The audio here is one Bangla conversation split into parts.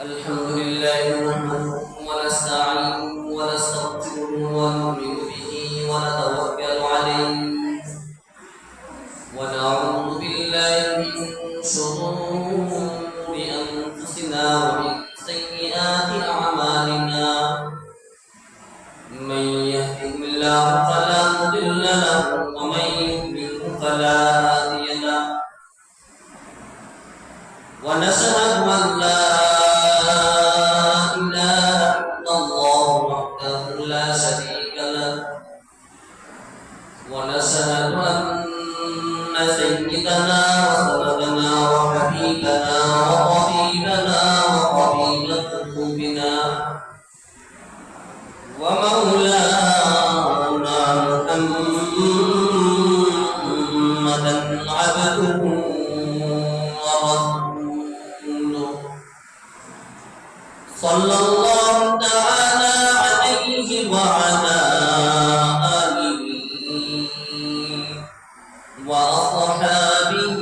الحمد لله نحمده ونستعينه ونستغفره ونؤمن به ونتوكل عليه ونعوذ بالله من شرور أنفسنا ومن سيئات أعمالنا من يهده الله فلا مضل له ومن يضلل فلا هادي له ونشهد أن لا إله إلا الله وحده لا شريك له ونشهد أن سيدنا وسندنا وحبيبنا وطبيبنا وطبيب قلوبنا ومولانا محمدا عبده ورسوله صلى الله تعالى عليه وعلى آله وأصحابه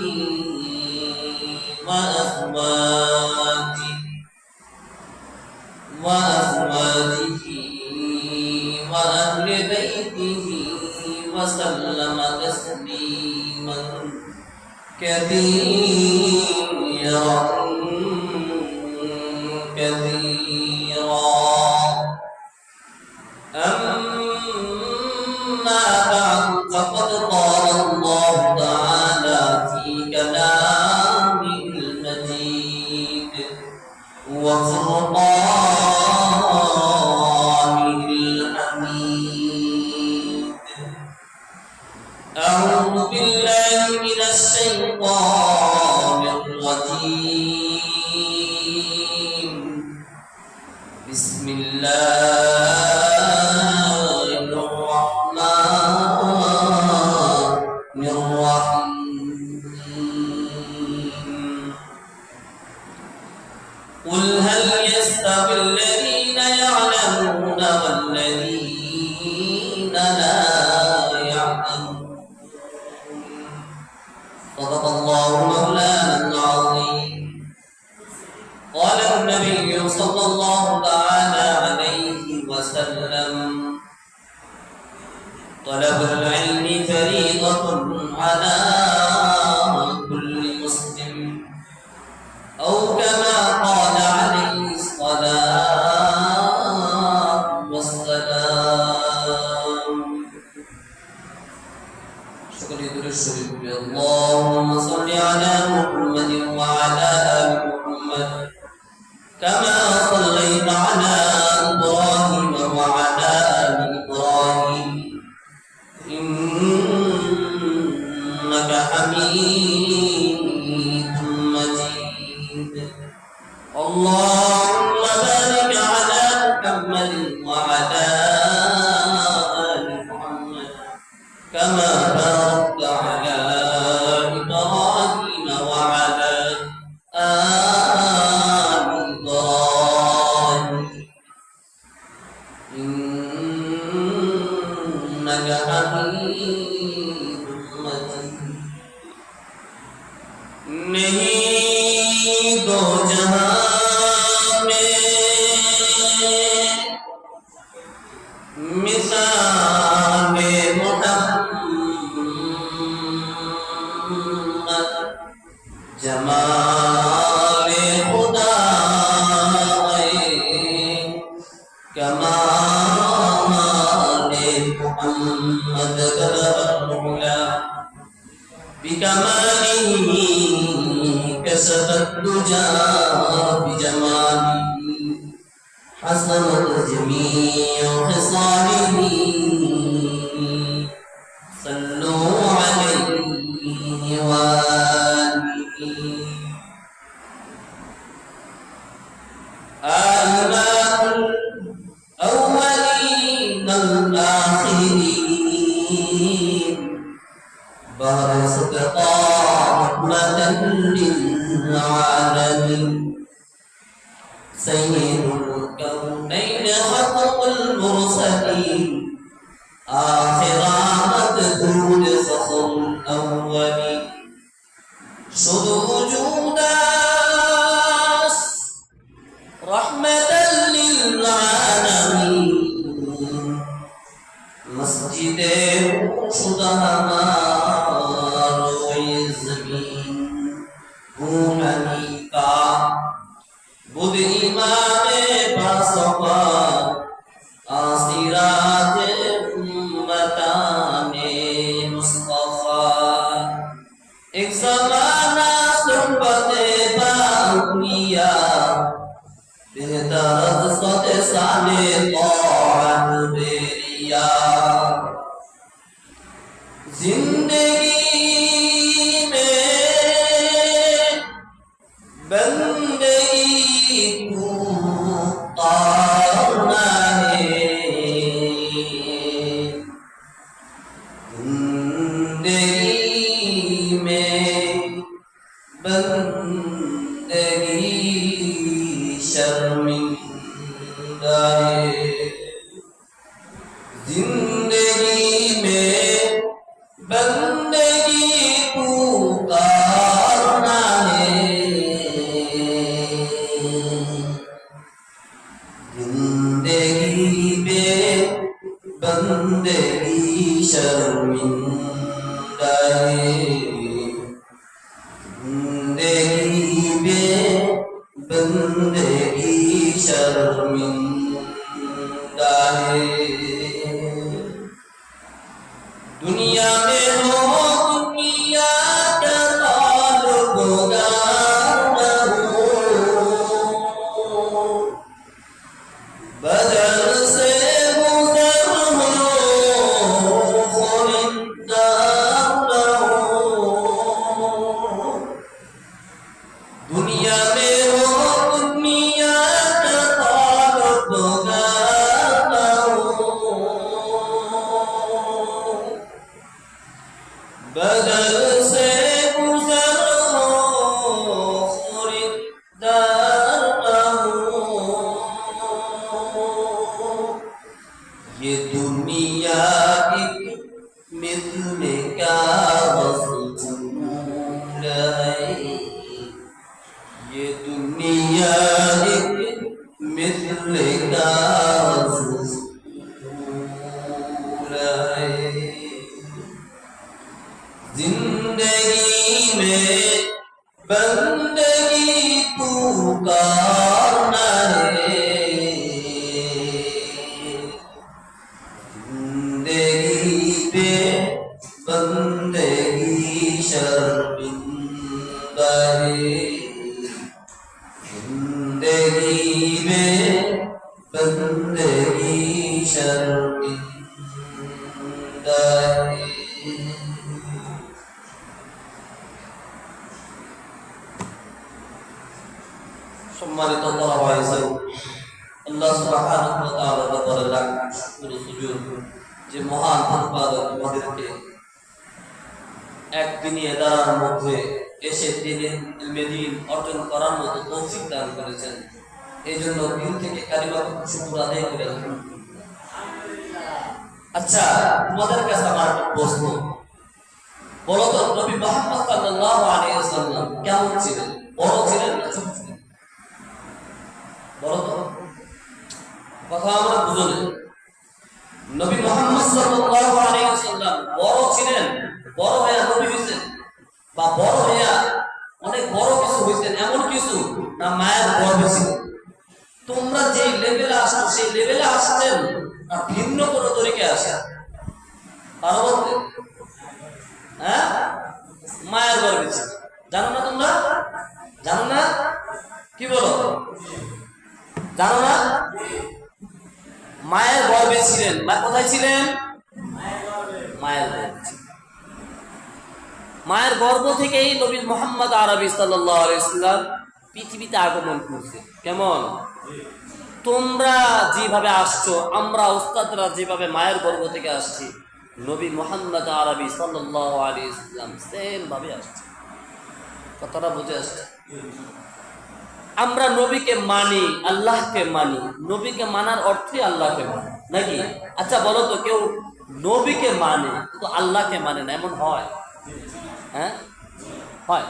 وأزواجه وأهل بيته وسلم تسليما كثيرا أما بعد فقد قال الله تعالى في كلامه المجيد وفرقانه الحميد أعوذ بالله من الشيطان الرجيم بسم الله الرحمن الرحيم قل هل يستوي الذين يعلمون والذين لا يعلمون صدق الله مولانا العظيم قال النبي صلى الله تعالى عليه وسلم طلب العلم فريضة على كل مسلم أو كما قال عليه الصلاة والسلام شكرا لله الشريف اللهم صل على محمد وعلى آل محمد كما صليت على إبراهيم وعلى آل إبراهيم إنك حميد مجيد اللهم بارك على محمد وعلى آل محمد كما باركت على إبراهيم وعلى آل إبراهيم إنك حميد مجيد नहीं दो जहां में मिसाल मुहम्मद जमाल खुदा कमाल मुहम्मद गलबुला بكماله كسب الدجى بجماله حسنت جميع خصاله صلوا عليه وآله آمال الأولين الآخرين برزقك رحمة للعالمين سيد الكونين خطب المرسلين آخر مدهود فخر الأولين شد وجود دے خدا ہمارو زمین ہوں حنیفہ بدھ امام باصفا آسیرات امتان مصطفیٰ ایک زمانہ صحبت باؤنیا بہتر از 100 سال طاعت بیریا زندگی میں بندگی کو قارنا ہے زندگی میں بندگی شرمندہ ہے زندگی میں بندگی پکارنا ہے زندگی میں بندگی شرمندہ ہے زندگی میں بندگی شرمندہ ہے دنیا میں ہو دنیا کا طالبگار نہ ہو بدل سے گزر ہو خریدار نہ ہو دنیا میں ہو دنیا کا طالبگار نہ ہو بدل سے گزر ہو خریدار نہ ہو یہ دنیا ایک مثل کاغذ پھول ہے یہ دنیا ایک مثل کاغذ پھول ہے زندگی میں بندگی پکارنا ہے زندگی پہ بندگی شرمندہ ہے زندگی میں بندگی شرمندہ ہے সম্মানিত আল্লাহ সুবহানাহু ওয়া তাআলা দরবারে লাখ শুকর সুজুদ যে মহান প্রতিপালক আমাদেরকে একদিনই এদারার মধ্যে এসে দিনের ইলমে অর্জন করার মতো তৌফিক দান করেছেন এই জন্য দিল থেকে কালিমাতুল শুকর আদায় করে আচ্ছা তোমাদের কাছে আমার একটা প্রশ্ন বলো তো নবী মুহাম্মদ সাল্লাল্লাহু আলাইহি ওয়াসাল্লাম কেমন ছিলেন বড় ছিলেন না ছোট ছিলেন বলো তো কথা আমরা বুঝলেন নবী মুহাম্মদ সাল্লাল্লাহু আলাইহি ওয়াসাল্লাম বড় ছিলেন বড় হয়ে নবী হইছেন বা বড় হয়ে অনেক বড় কিছু হইছেন এমন কিছু না মায়ের গর্ভে ছিলেন তোমরা যে লেভেলে আসছো সেই লেভেলে আসছেন না ভিন্ন কোনো তরিকায় আসছেন পারো বলতে হ্যাঁ মায়ের গর্ভে ছিলেন জানো না তোমরা জানো না কি বলো জানো না মায়ের গর্ভে ছিলেন মা কোথায় ছিলেন মায়ের গর্ভে ছিলেন মায়ের গর্ভ থেকেই নবী মুহাম্মদ আরবি সাল্লাল্লাহু আলাইহি ওয়াসাল্লাম পৃথিবীতে আগমন করছে কেমন তোমরা যেভাবে আসছো আমরা উস্তাদরা যেভাবে মায়ের গর্ভ থেকে আসছি নবী মুহাম্মদ আরবি সাল্লাল্লাহু আলাইহি ওয়াসাল্লাম সেম ভাবে আসছে কথাটা বুঝে আসছে আমরা নবীকে মানি আল্লাহকে মানি নবীকে মানার অর্থই আল্লাহকে মানি নাকি আচ্ছা বলো তো কেউ নবীকে মানে তো আল্লাহকে মানে না এমন হয় হ্যাঁ হয়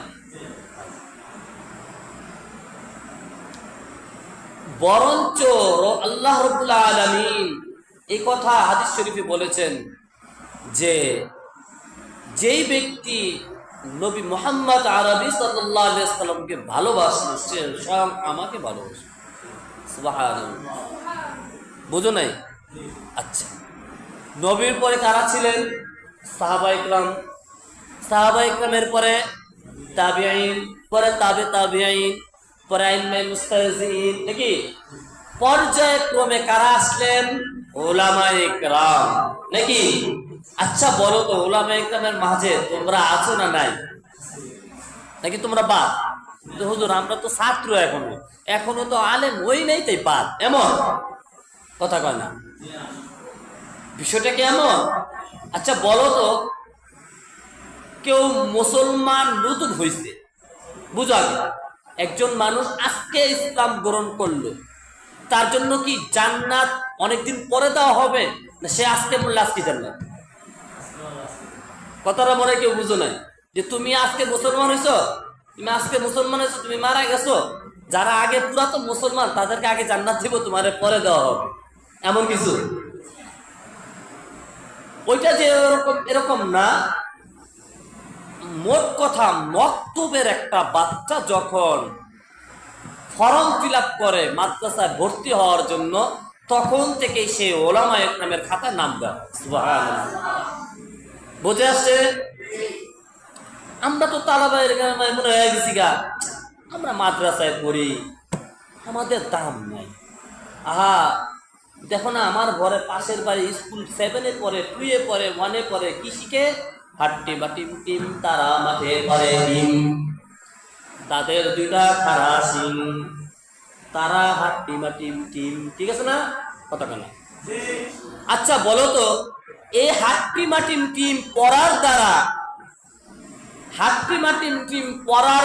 বরঞ্চ আল্লাহ রাব্বুল আলামিন এই কথা হাদিস শরীফে বলেছেন যে যেই ব্যক্তি নবী মুহাম্মদ আরবি সাল্লাল্লাহু আলাইহি সাল্লামকে ভালোবাসলো সে স্বয়ং আমাকে ভালোবাসে। সুবহানাল্লাহ। বুঝো নাই? আচ্ছা, নবীর পরে কারা ছিলেন? সাহাবায়ে কেরাম। সাহাবায়ে কেরামের পরে তাবিঈন, পরে তাবিঈন, পরে আইম্মায়ে মুস্তাহিজিন, নাকি? পর্যায়ক্রমে কারা আসলেন? উলামায়ে কেরাম, নাকি? আচ্ছা বলো তো, উলামায়ে কেরামের মাঝে তোমরা আছো না নাই? নাকি তোমরা বাদ? হুজুর আমরা তো ছাত্র, এখনো তো আলেম হই নাই, তাই বাদ, এমন কথা কয় না? বিষয়টা কি এমন? আচ্ছা বলো তো, কেউ মুসলমান নতুন হয়েছে, বুঝো আগে, একজন মানুষ আজকে ইসলাম গ্রহণ করলো, তার জন্য কি জান্নাত অনেকদিন পরে দেওয়া হবে, না সে আজকে বললে আজকে জান্নাত? কথাটা মনে কেউ বুঝো নাই? যে তুমি আজকে মুসলমান হয়েছো, তুমি মারা গেছো, যারা আগে পুরাতন মুসলমান তাদেরকে আগে জান্নাত দিব, তোমার পরে দেওয়া হবে, এমন কিছু? ওইটা যে এরকম না। মোট কথা, মক্তবের একটা বাচ্চা যখন ফর্ম ফিল আপ করে মাদ্রাসায় ভর্তি হওয়ার জন্য, তখন থেকে সে উলামায়ে কেরামের খাতায় নাম দেয়। সুবহানাল্লাহ। বুঝে আসছে? আমরা তো তালাবায়ের মনে হয়ে গেছি গা, আমরা মাদ্রাসায় পড়ি, আমাদের দাম নাই। আহা, দেখো না, আমার ঘরে পাশের বাড়ি স্কুল 7-এ পড়ে, 2-এ পড়ে, 1-এ পড়ে, কি শিখে? হাট্টি বাটিম টিম তারা মাঠে পড়ে ডিম, তাদের দুইটা খাড়া সিং, তারা হাট্টি বাটিম টিম, ঠিক আছে না? কথা কেন? আচ্ছা বলো তো, এই হাট্টি মাটিম টিম পড়ার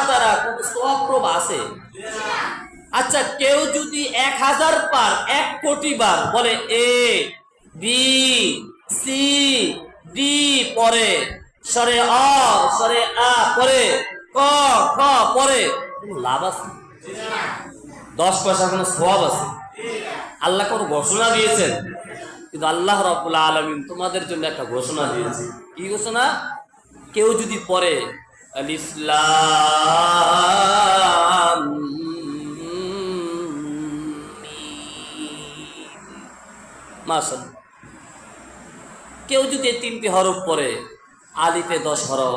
দ্বারা কোন সওয়াব আছে? আচ্ছা, কেউ যদি 1000 বার 1 কোটি বার বলে এ বি সি ডি পড়ে, সরে অ সরে আ পড়ে, ক খ পড়ে, লাভ আছে? 10 পয়সা কোনো সওয়াব আছে? আল্লাহ কোন ঘোষণা দিয়েছেন? কিন্তু আল্লাহ রাব্বুল আলামিন তোমাদের জন্য একটা ঘোষণা দিয়েছে। কি ঘোষণা? কেউ যদি পড়ে আলিফ লাম মাশাআল্লাহ, কেউ যদি 3টি হরফ পড়ে, আলিফে 10 হরফ,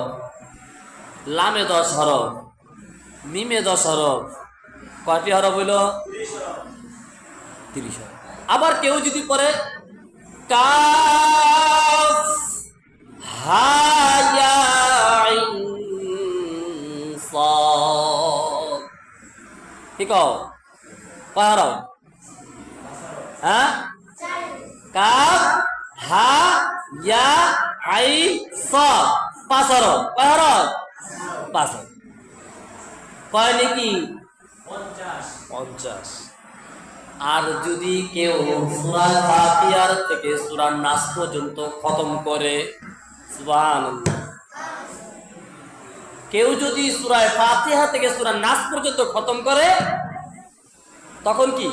লামে 10 হরফ, মিমে 10 হরফ, কয়টি হরফ হইল? 30 হরফ। আবার কেউ যদি পড়ে কাফ হা ইয়া আইন সাদ, ঠিক কয় হরফ? হ্যাঁ, কাফ হা ইয়া আইন সাদ, 5 হরফ। কয় হরফ? 5 হরফ। কয় নাকি? 50। আর যদি কেউ সূরা ফাতিহার থেকে সূরা নাস পর্যন্ত খতম করে, সুবহানাল্লাহ, কেউ যদি সূরা ফাতিহা থেকে সূরা নাস পর্যন্ত খতম করে, তখন কি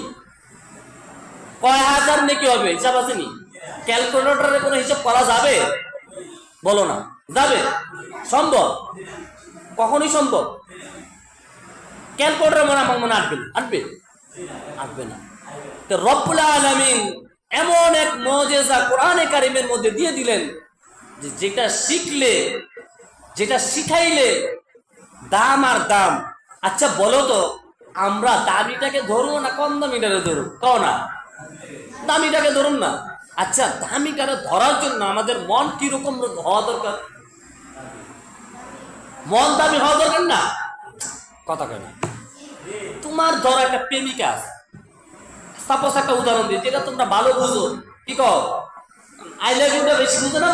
কয় হাজার নেকি হবে? হিসাব আছে নি? ক্যালকুলেটরে কোনো হিসাব করা যাবে? বলো না, যাবে? সম্ভব? কখনই সম্ভব? ক্যালকুলেটর মনে আসবে না। তো রব্বুল আলামিন এমন এক মুজিজা কোরআনে কারিমের মধ্যে দিয়ে দিলেন, যে যেটা শিখলে, যেটা শিখাইলে দাম আর দাম। আচ্ছা বলো তো, আমরা দামিটাকে ধরবো না কম দামিটাকে ধরবো? কও না, দামিটাকে ধরুন না। আচ্ছা, দামিটাকে ধরার জন্য আমাদের মন কিরকম হওয়া দরকার? মন দামি হওয়া দরকার না? কথা কেন? তোমার ধরো একটা প্রেমিকা আছে, সাপোজ একটা উদাহরণ দিই, যেটা তোমরা ভালো বুঝো। কি কও? আই লাভ ইউটা বেশি বুঝো না?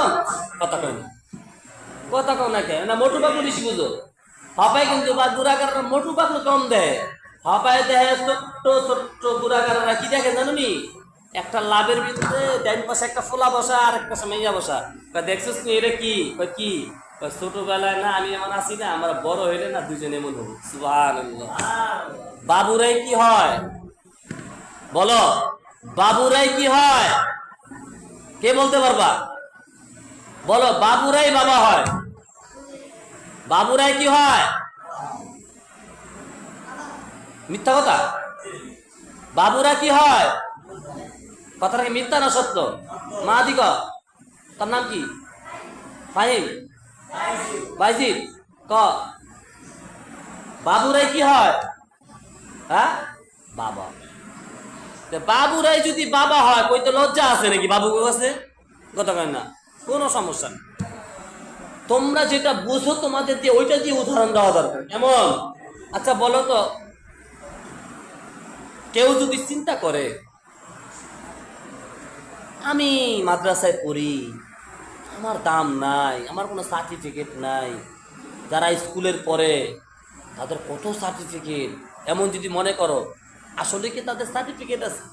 কথা কয় না? কথা কও না কেন? না মোটু পাকলু বেশি বুঝো? হাপায় কিন্তু বা দুরাকাররা মোটু পাকলু কম দেয়। হাপায় দেয় ছোট্ট ছোট্ট দুরাকাররা কি দেখে জানো নি? একটা লাভের ভিতরে ডাইন পাশে একটা ফোলা বসা আর একটা মেইয়া বসা। দেখছিস নি এটা কি? কি ছোটবেলায় না আমি এমন আছি না, আমরা বড় হইলে না দুজনে এমন হবো। সুবহানাল্লাহ। বাবুরাই কি হয় বলো? বাবুরাই কি হয়? কে বলতে পারবা? বলো, বাবুরাই বাবা হয়? বাবুরাই কি হয়? মিথ্যা কথা। বাবুরা কি হয়? কথাটা কি মিথ্যা না সত্য? মা দিক, তার নাম কি? ফাহিম, বাইজিদ, ক বাবুরাই কি হয়? হ্যাঁ, বাবা। বাবুরাই যদি বাবা হয়, কইতে লজ্জা আছে নাকি বাবু কাছে? কথা কয় না, কোনো সমস্যা নেই। তোমরা যেটা বুঝো তোমাদের দিয়ে ওইটা দিয়ে উদাহরণ দেওয়া দরকার। কেমন? আচ্ছা বলো তো, কেউ যদি চিন্তা করে আমি মাদ্রাসায় পড়ি, আমার দাম নাই, আমার কোনো সার্টিফিকেট নাই, যারা স্কুলের পড়ে তাদের কত সার্টিফিকেট, এমন যদি মনে করো, আসলে কি তাদের সার্টিফিকেট আছে?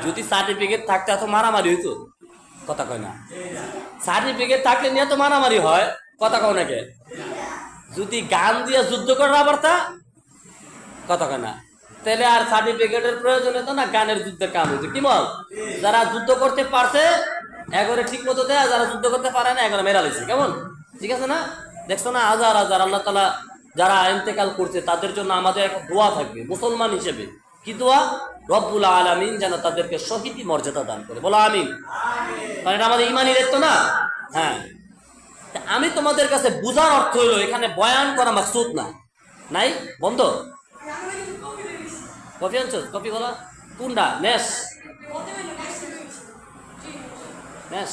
যদি সার্টিফিকেট থাকতে এত মারামারি হইতো? কথা কয় না। সার্টিফিকেট থাকলে নিয়ে তো মারামারি হয়, কথা কয় নাকি? যদি গান দিয়ে যুদ্ধ করা পারতা, কথা কয় না, তাহলে আর সার্টিফিকেটের প্রয়োজন হতো না, গানের যুদ্ধের কাম হইতো। কি বল? যারা যুদ্ধ করতে পারছে এগরে ঠিক মতো দেয়, যারা যুদ্ধ করতে পারে না এগরে মেরা লাইছে। কেমন? ঠিক আছে না? দেখছো না, হাজার হাজার আল্লাহ তাআলা যারা ইন্তেকাল করছে তাদের জন্য আমাদের একটা দোয়া থাকবে মুসলমান হিসেবে। কি দোয়া? রব্বুল আলামিন যেন তাদেরকে শহীদি মর্যাদা দান করে। বলো আমিন। কারণ এটা আমাদের ইমানি দায়িত্ব না? হ্যাঁ। আমি তোমাদের কাছে বুঝার অর্থ হইলো এখানে বয়ান করা মাকসুদ না। নাই বন্ধ। কফি আনছো? কফি বলা কোনটা? নেস, নেস।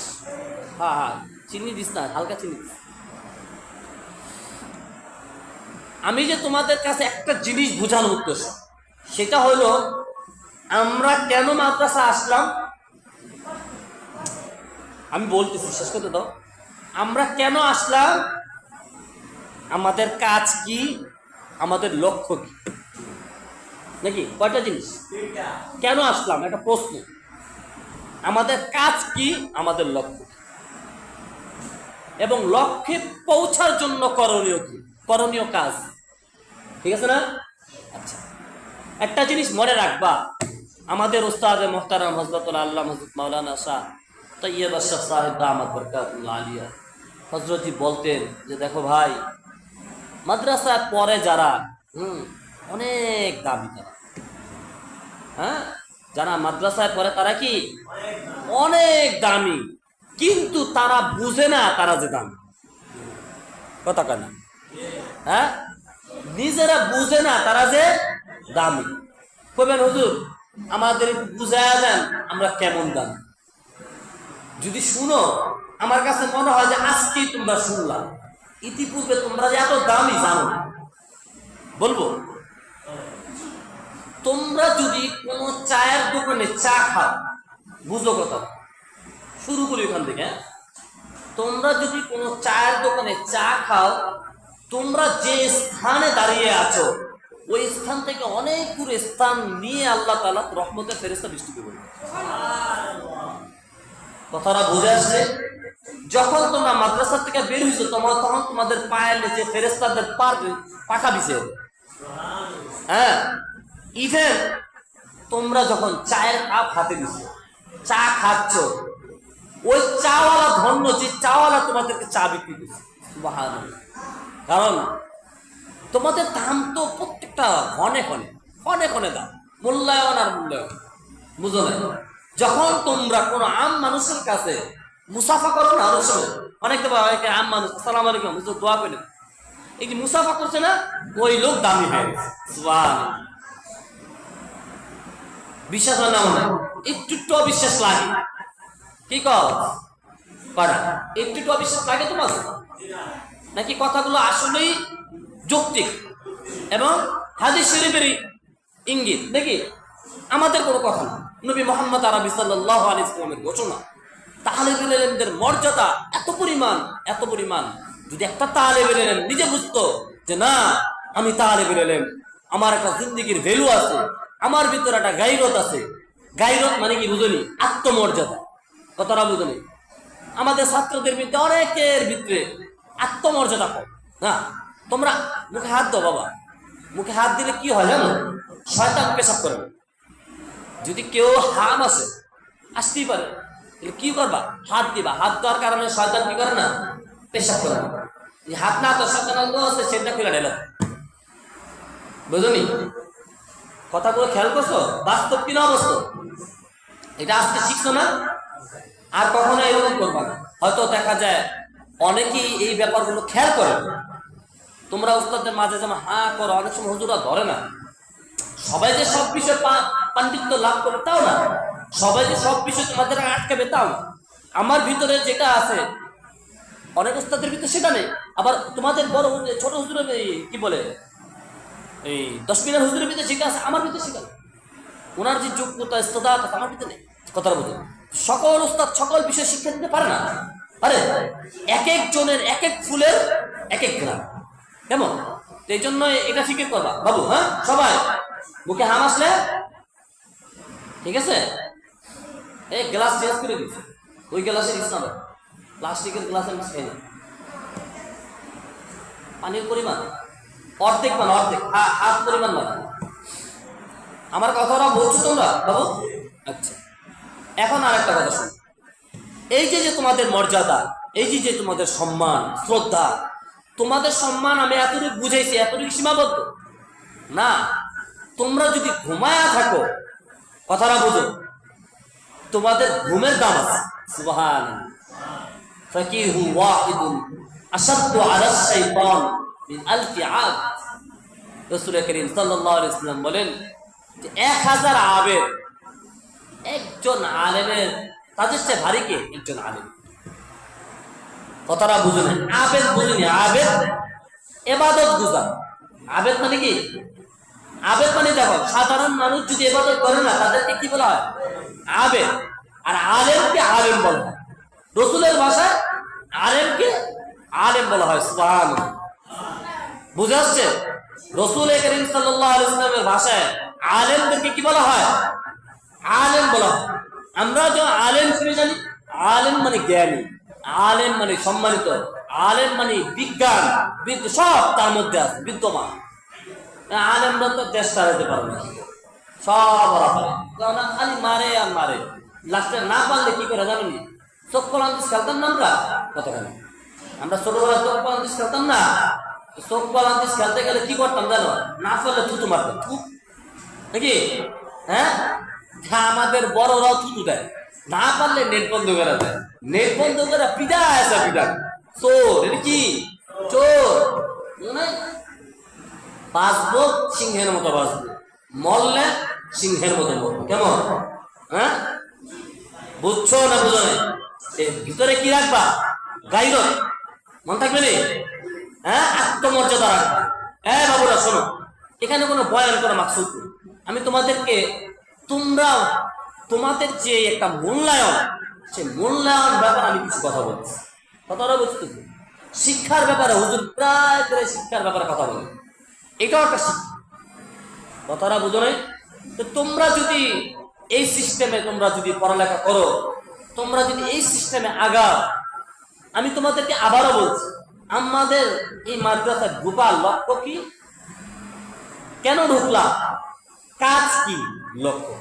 হ্যাঁ হ্যাঁ, চিনি দিস না, হালকা চিনি দিস। আমি যে তোমাদের কাছে একটা জিনিস বোঝানোর উদ্দেশ্য, সেটা হলো আমরা কেন মাদ্রাসা আসলাম। আমি বলতেছি, শেষ করতে দাও। আমরা কেন আসলাম, আমাদের কাজ কি, আমাদের লক্ষ্য কি, নাকি কয়টা জিনিস? কেন আসলাম একটা প্রশ্ন। আমাদের কাজ কি, আমাদের লক্ষ্য কি, এবং লক্ষ্যে পৌঁছার জন্য করণীয় কি, করণীয় কাজ। ঠিক আছে না? আচ্ছা, একটা জিনিস মনে রাখবা, আমাদের উস্তাদ মুহতারাম হযরতুল আল্লামা হযরত মাওলানা শাহ তৈয়ব আশরাফ সাহেব দামাত বরকাতুল্লাহ আলিয়া হযরতজি বলতেন যে দেখো ভাই, মাদ্রাসায় পড়ে যারা অনেক দামি, তারা, হ্যাঁ, যারা মাদ্রাসায় পড়ে তারা কি অনেক দামি, কিন্তু তারা বুঝে না তারা যে দামি। কথা কেন? হ্যাঁ, নিজেরা বুঝে না তারা যে দামি। কইবেন হুজুর আমাদের একটু বুঝায়া দেন আমরা কেমন দামি। যদি শুনো, আমার কাছে মনে হয় যে আজকেই তোমরা শুনলাম, ইতিপূর্বে তোমরা যে এত দামি জানো। বলবো, তোমরা যদি কোনো চায়ের দোকানে চা খাও, বুঝো কথা, শুরু করি ওখান থেকে। তোমরা যদি কোনো চায়ের দোকানে চা খাও, তোমরা যে স্থানে দাঁড়িয়ে আছো ওই স্থান থেকে অনেক দূরে স্থান নিয়ে আল্লাহ তাআলা রহমতের ফেরেশতা বৃষ্টি করবে। কথাটা বুঝে আসছে? যখন তোমরা মাদ্রাসা থেকে বের হইছো, তোমরা তখন তোমাদের পায়ের নিচে ফেরেশতাদের পাখা বিছিয়ে দেবে। হ্যাঁ, ইভেন তোমরা যখন চায়ের কাপ হাতে দিছো, চা খাচ্ছ, ওই চাওয়ালা ধন্য যে চাওয়ালা তোমাদেরকে চা বিক্রি করছে। সুবহানাল্লাহ। কারণ তোমাদের দাম তো প্রত্যেকটা ক্ষণে ক্ষণে ক্ষণে ক্ষণে দাম, মূল্যায়ন আর মূল্যায়ন, বুঝো না? যখন তোমরা কোনো আম মানুষের কাছে মুসাফা করো না, অনেক সময় অনেক অনেকে আম মানুষ আসসালামু আলাইকুম হুজুর দোয়া পেলেন, এই যে মুসাফা করছে না, ওই লোক দামি হয়ে গেছে। সুবহানাল্লাহ। বিশ্বাস হয় না? মনে একটু অবিশ্বাস লাগে। কি কও পারা? একটু অবিশ্বাস লাগে তোমার নাকি? কথাগুলো আসলেই যৌক্তিক এবং হাদিস শরীফের ইঙ্গিত নাকি? আমাদের কোনো কথা না, নবী মুহাম্মদ আরবি সাল্লাল্লাহু আলাইহি ওয়াসাল্লামের ঘোষণা। তালেবুল ইলমদের মর্যাদা এত পরিমাণ, এত পরিমাণ, যদি একটা তালেবুল ইলম নিজে বুঝতো যে না আমি তালেবুল ইলম, আমার একটা জিন্দেগির ভ্যালু আছে, আমার ভিতরে একটা গায়রত আছে। গায়রত মানে কি বুঝলি? আত্মমর্যাদা। কথাটা বুঝলি? আমাদের ছাত্রদের ভিতরে অনেকের ভিতরে আত্মমর্যাদা কম। না, তোমরা মুখে হাত দাও বাবা, মুখে হাত দিলে কি হয় জানো? শয়তান পেশাব করে। যদি কেউ হাম আসে, আসতেই পারে, কি করবা? হাত দিবা। হাত দেওয়ার কারণে শয়তান কি করে না? পেশাব করে না। হাত না তো শয়তান আছে সেটা খুলে ঢেলে। বুঝলি কথাগুলো খেয়াল করছো? বাস্তব কিনা অবাস্তব? এটা আজকে শিখছো না, আর কখনো এরকম করবা না। হয়তো দেখা যায় অনেকেই এই ব্যাপারগুলো খেয়াল করে। তোমরা উস্তাদের মাঝে যেমন করো, অনেক সময় হুজুরা ধরে না। সবাই যে সব বিষয়ে পাণ্ডিত্য লাভ করে তাও না, সবাই যে সব বিষয় তোমাদের আটকাবে তাও না। আমার ভিতরে যেটা আছে অনেক উস্তাদের ভিতরে সেটা নেই। আবার তোমাদের বড় ছোট হুজুরের কি বলে এই 10 মিনার হুজুরের ভিতরে যেটা আছে আমার ভিতরে সেটা নেই। ওনার যে যোগ্যতা ইস্তেদাত আছে আমার ভিতরে নেই। কথাটা বুঝুন, সকল উস্তাদ সকল বিষয় শিক্ষা দিতে পারে না। আরে এক একজনের এক এক ফুলের এক এক গ্রাম, কেমন? তো এই জন্য এটা ফিকির করবা বাবু। হ্যাঁ, সবাই মুখে হাম আসলে ঠিক আছে। এই গ্লাস চেঞ্জ করে দিচ্ছে, ওই গ্লাসের ইস না, প্লাস্টিকের গ্লাসের মিস খাই না। পানির পরিমাণ অর্ধেক মানে অর্ধেক, হাত পরিমাণ মানে। আমার কথাটা বলছো তোমরা বাবু? আচ্ছা, এখন আর একটা কথা শুনো। এই যে তোমাদের মর্যাদা, এই যে তোমাদের সম্মান শ্রদ্ধা, তোমাদের সম্মান আমি এতটুকু বুঝাইছি, এতটুকু সীমাবদ্ধ না। তোমরা যদি ঘুমায়া থাকো, কথাটা বুঝো, তোমাদের ঘুমের দাম আছে। সুবহানাল্লাহ। ফাকিহু ওয়াহিদুন আশাদ্দু আলা শাইতান মিন আলফি আদ। রাসূল করিম সাল্লাল্লাহু আলাইহি ওয়াসাল্লাম বলেন যে 1000 আবেদ একজন আলেমের তাদের চেয়ে ভারী কে? একজন আলেম। কথাটা বুঝুন, আবেদ বুঝুনি, আবেদ ইবাদত গুজার। আবেদ মানে কি? আবেদ মানে দেখো, সাধারণ মানুষ যদি ইবাদত করে না তাদেরকে কি বলা হয়? আবেদ। আর আলেমকে আলেম বলা হয়। রাসূলের ভাষায় আলেমকে আলেম বলা হয়। সুবহানাল্লাহ। বুঝা যাচ্ছে? রাসূল করিম সাল্লাল্লাহু আলাইহি ওয়াসাল্লামের ভাষায় আলেমদেরকে কি বলা হয়? আলেম বলা হয়। আমরা যে আলেম শুনে জানি, আলেম মানে জ্ঞানী, আলেম মানে সম্মানিত, আলেম মানে বিজ্ঞান সব তার মধ্যে আছে বিদ্যমান। আলেমরা তো দেশ চালাতে পারে না, সব ওরা পারে, কারণ খালি মারে আর মারে। লাস্টে না পারলে কি করে জানি? চোখ কলান্তিস খেলতাম না আমরা কতখানি। আমরা ছোটবেলা চোখ কলান্তিস খেলতাম না। চোখ কলান্তিস খেলতে গেলে কি করতাম জানো? না পারলে থুতু মারতাম, থুক নাকি? হ্যাঁ, আমাদের বড়রাও থুতু দেয়। না পারলে নেট বন্ধ করে দেয়, নেট বন্ধ করে পিঠা আছে পিঠা। চোর, এটা কি চোর? বাঁচবো সিংহের মতো বাঁচবো, মরলে সিংহের মতো মরবো। কেমন? হ্যাঁ, বুঝছো না বুঝো না? ভিতরে কি রাখবা? গাইরত, মন থাকবে নি? হ্যাঁ, আত্মমর্যাদা রাখবা। হ্যাঁ বাবুরা শোনো, এখানে কোনো বয়ান করা মাকসুদ নেই। আমি তোমাদেরকে তোমাদের যে একটা মূল্যায়ন, সেই মূল্যায়ন ব্যাপারে আমি কিছু কথা বলছি। কথাটা বুঝতেছি? শিক্ষার ব্যাপারে হুজুর প্রায় প্রায় শিক্ষার ব্যাপারে কথা বলে, এটাও একটা শিক্ষা। কথাটা বুঝো নাই? তো তোমরা যদি এই সিস্টেমে তোমরা যদি পড়ালেখা করো, তোমরা যদি এই সিস্টেমে আগাও, আমি তোমাদেরকে আবারও বলছি, আমাদের এই মাদ্রাসার ঢুকার লক্ষ্য কি? কেন ঢুকলাম? কাজ কি? লক্ষ্য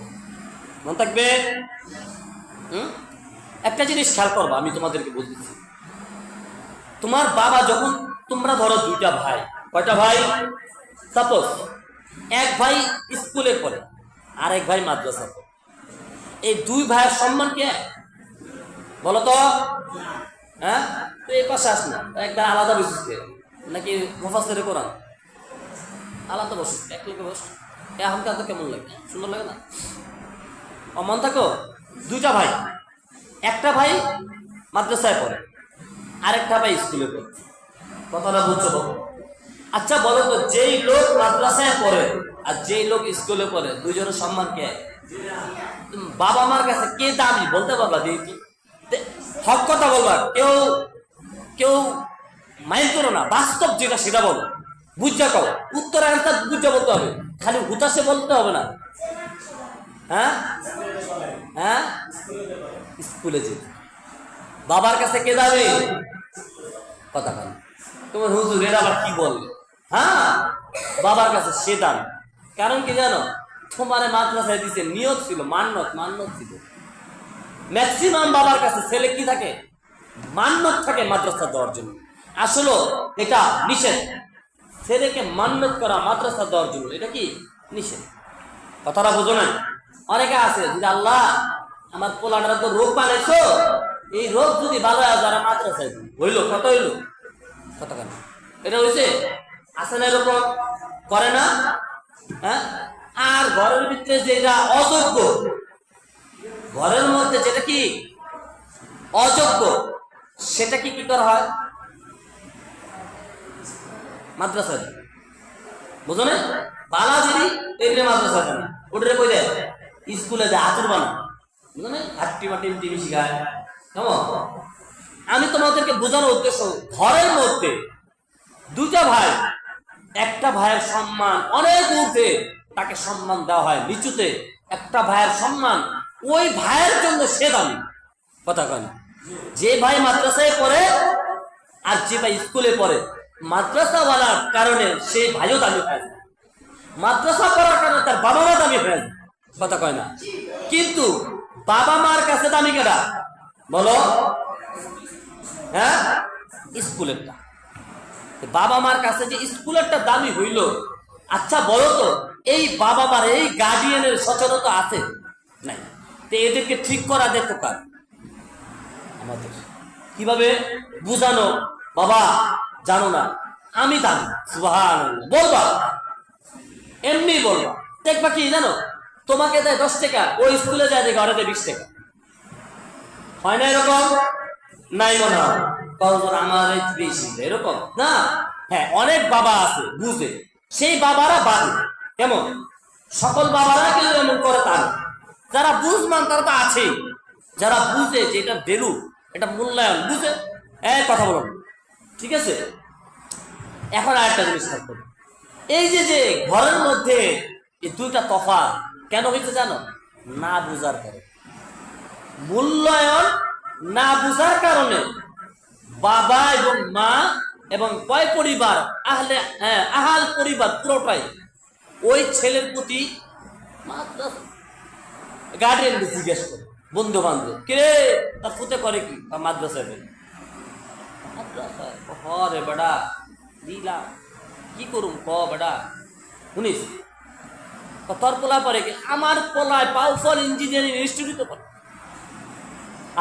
মনে থাকবে। একটা জিনিস খেয়াল করবা, আমি তোমাদেরকে বলতেছি। তোমার বাবা যখন, তোমরা ধরো দুইটা ভাই, কয়টা ভাই? সাপোজ এক ভাই স্কুলে পড়ে আর এক ভাই মাদ্রাসা পড়ে। এই দুই ভাইয়ের সম্মান কে বলো তো? হ্যাঁ, তো এই পাশে আস না, একটা আলাদা বসিস নাকি? মুফাসসিরে কোরআন আলাদা বসিস, এক লোকে বস। এখনকার তো কেমন লাগে? সুন্দর লাগে না? মন থাকো, দুইটা ভাই, একটা ভাই মাদ্রাসায় পড়ে আরেকটা ভাই স্কুলে পড়ে। কথাটা বুঝছো? আচ্ছা বলো তো, যেই লোক মাদ্রাসায় পড়ে আর যেই লোক স্কুলে পড়ে, দুইজনের সম্মান কে? বাবা মার কাছে কে দামি বলতে পারবা? দেখি, হক কথা বলবা, কেউ কেউ মাইন্ড করো না, বাস্তব যেটা সেটা বলো, বুঝা কও, উত্তর অ্যান্সার বুঝা বলতে হবে, খালি হুতাশে বলতে হবে না। হ্যাঁ হ্যাঁ, স্কুলে যেতে বাবার কাছে কে দাবি? কথা বল, তোমার হুজুর এরা আবার কি বলবে? হ্যাঁ, বাবার কাছে সে দাম। কারণ কি জানো? তোমার মাদ্রাসায় দিছে, নিয়ত ছিল, মান্যত ছিল। ম্যাক্সিমাম বাবার কাছে ছেলে কি থাকে, মান্যত থাকে মাদ্রাসা দেওয়ার জন্য। আসলে এটা নিষেধ, ছেলেকে মান্যত করা মাদ্রাসা দেওয়ার জন্য এটা কি নিষেধ। কথাটা বুঝো না? অনেকে আছে যে আল্লাহ আমার পোলাটা তো রোগ বানাইছো, এই রোগ যদি ভালো হয় যারা মাদ্রাসায় হইলো, কত হইলো, কত কেন এটা হয়েছে, আছে না এরকম, করে না? হ্যাঁ, আর ঘরের ভিতরে যেটা অযোগ্য, ঘরের মধ্যে যেটা কি অযোগ্য, সেটা কি কি করা হয়, মাদ্রাসা দেয়। বুঝো না? বালা যদি এগুলো মাদ্রাসা দেয় না, ওটা কই দেয় স্কুলে দেয়, আতুর বানা, বুঝো না? হাট্টি মাটি টিভি শিখায়। কেমন? আমি তোমাদেরকে বোঝানোর উদ্দেশ্য, ঘরের মধ্যে দুটা ভাই, একটা ভাইয়ের সম্মান অনেক ঊর্ধ্বে, তাকে সম্মান দেওয়া হয় নিচুতে। একটা ভাইয়ের সম্মান ওই ভাইয়ের জন্য সে দামি। কথা কেন? যে ভাই মাদ্রাসায় পড়ে আর যে ভাই স্কুলে পড়ে, মাদ্রাসাওয়ালার কারণে সে ভাইও দামি হয়ে যায়, মাদ্রাসা পড়ার কারণে তার বাবা মা দামি হয়ে যায়। কথা কয় না? কিন্তু বাবা মার কাছে দামি কেটা বলো? হ্যাঁ, স্কুলেরটা। বাবা মার কাছে যে স্কুলেরটা দামি হইল, আচ্ছা বলো তো এই বাবা মার, এই গার্ডিয়ানের সচেতনতা আছে নাই? তো এদেরকে ঠিক করা দেখো কার? আমাদের। কিভাবে বুঝানো, বাবা জানো না আমি দামি, সুবহানাল্লাহ বলবা, এমনি বলবা, দেখবা কি জানো, তোমাকে দেয় 10 টাকা, ওই স্কুলে যায় দেখে ওরা দেয় 20 টাকা। হয় না এরকম? নাই মনে হয় আমার বেশি এরকম না। হ্যাঁ, অনেক বাবা আছে বুঝে, সেই বাবারা বাদে। কেমন? সকল বাবারা কিন্তু এমন করে তা না। যারা বুঝমান তারা তো আছেই, যারা বুঝে যে এটা ভ্যালু, এটা মূল্যায়ন বুঝে, কথা বলুন, ঠিক আছে? এখন আরেকটা জিনিস থাকবে, এই যে যে ঘরের মধ্যে এই দুইটা তফাৎ কেন হয়েছে জানো? না বুঝার কারণে, মূল্যায়ন না বুঝার কারণে বাবা এবং মা এবং কয় পরিবার, আহাল পরিবার পুরোটাই ওই ছেলের প্রতি গার্ডিয়ান জিজ্ঞেস করে, বন্ধু বান্ধব, কে তার পুতে করে কি, মাদ্রাসায় দেয়, মাদ্রাসায় হরে বেড়া দিলাম কি করুম, ক বেড়া শুনিস তোর পোলা পরে কি, আমার পোলায় পাউফল ইঞ্জিনিয়ারিং ইনস্টিটিউটে পড়ে।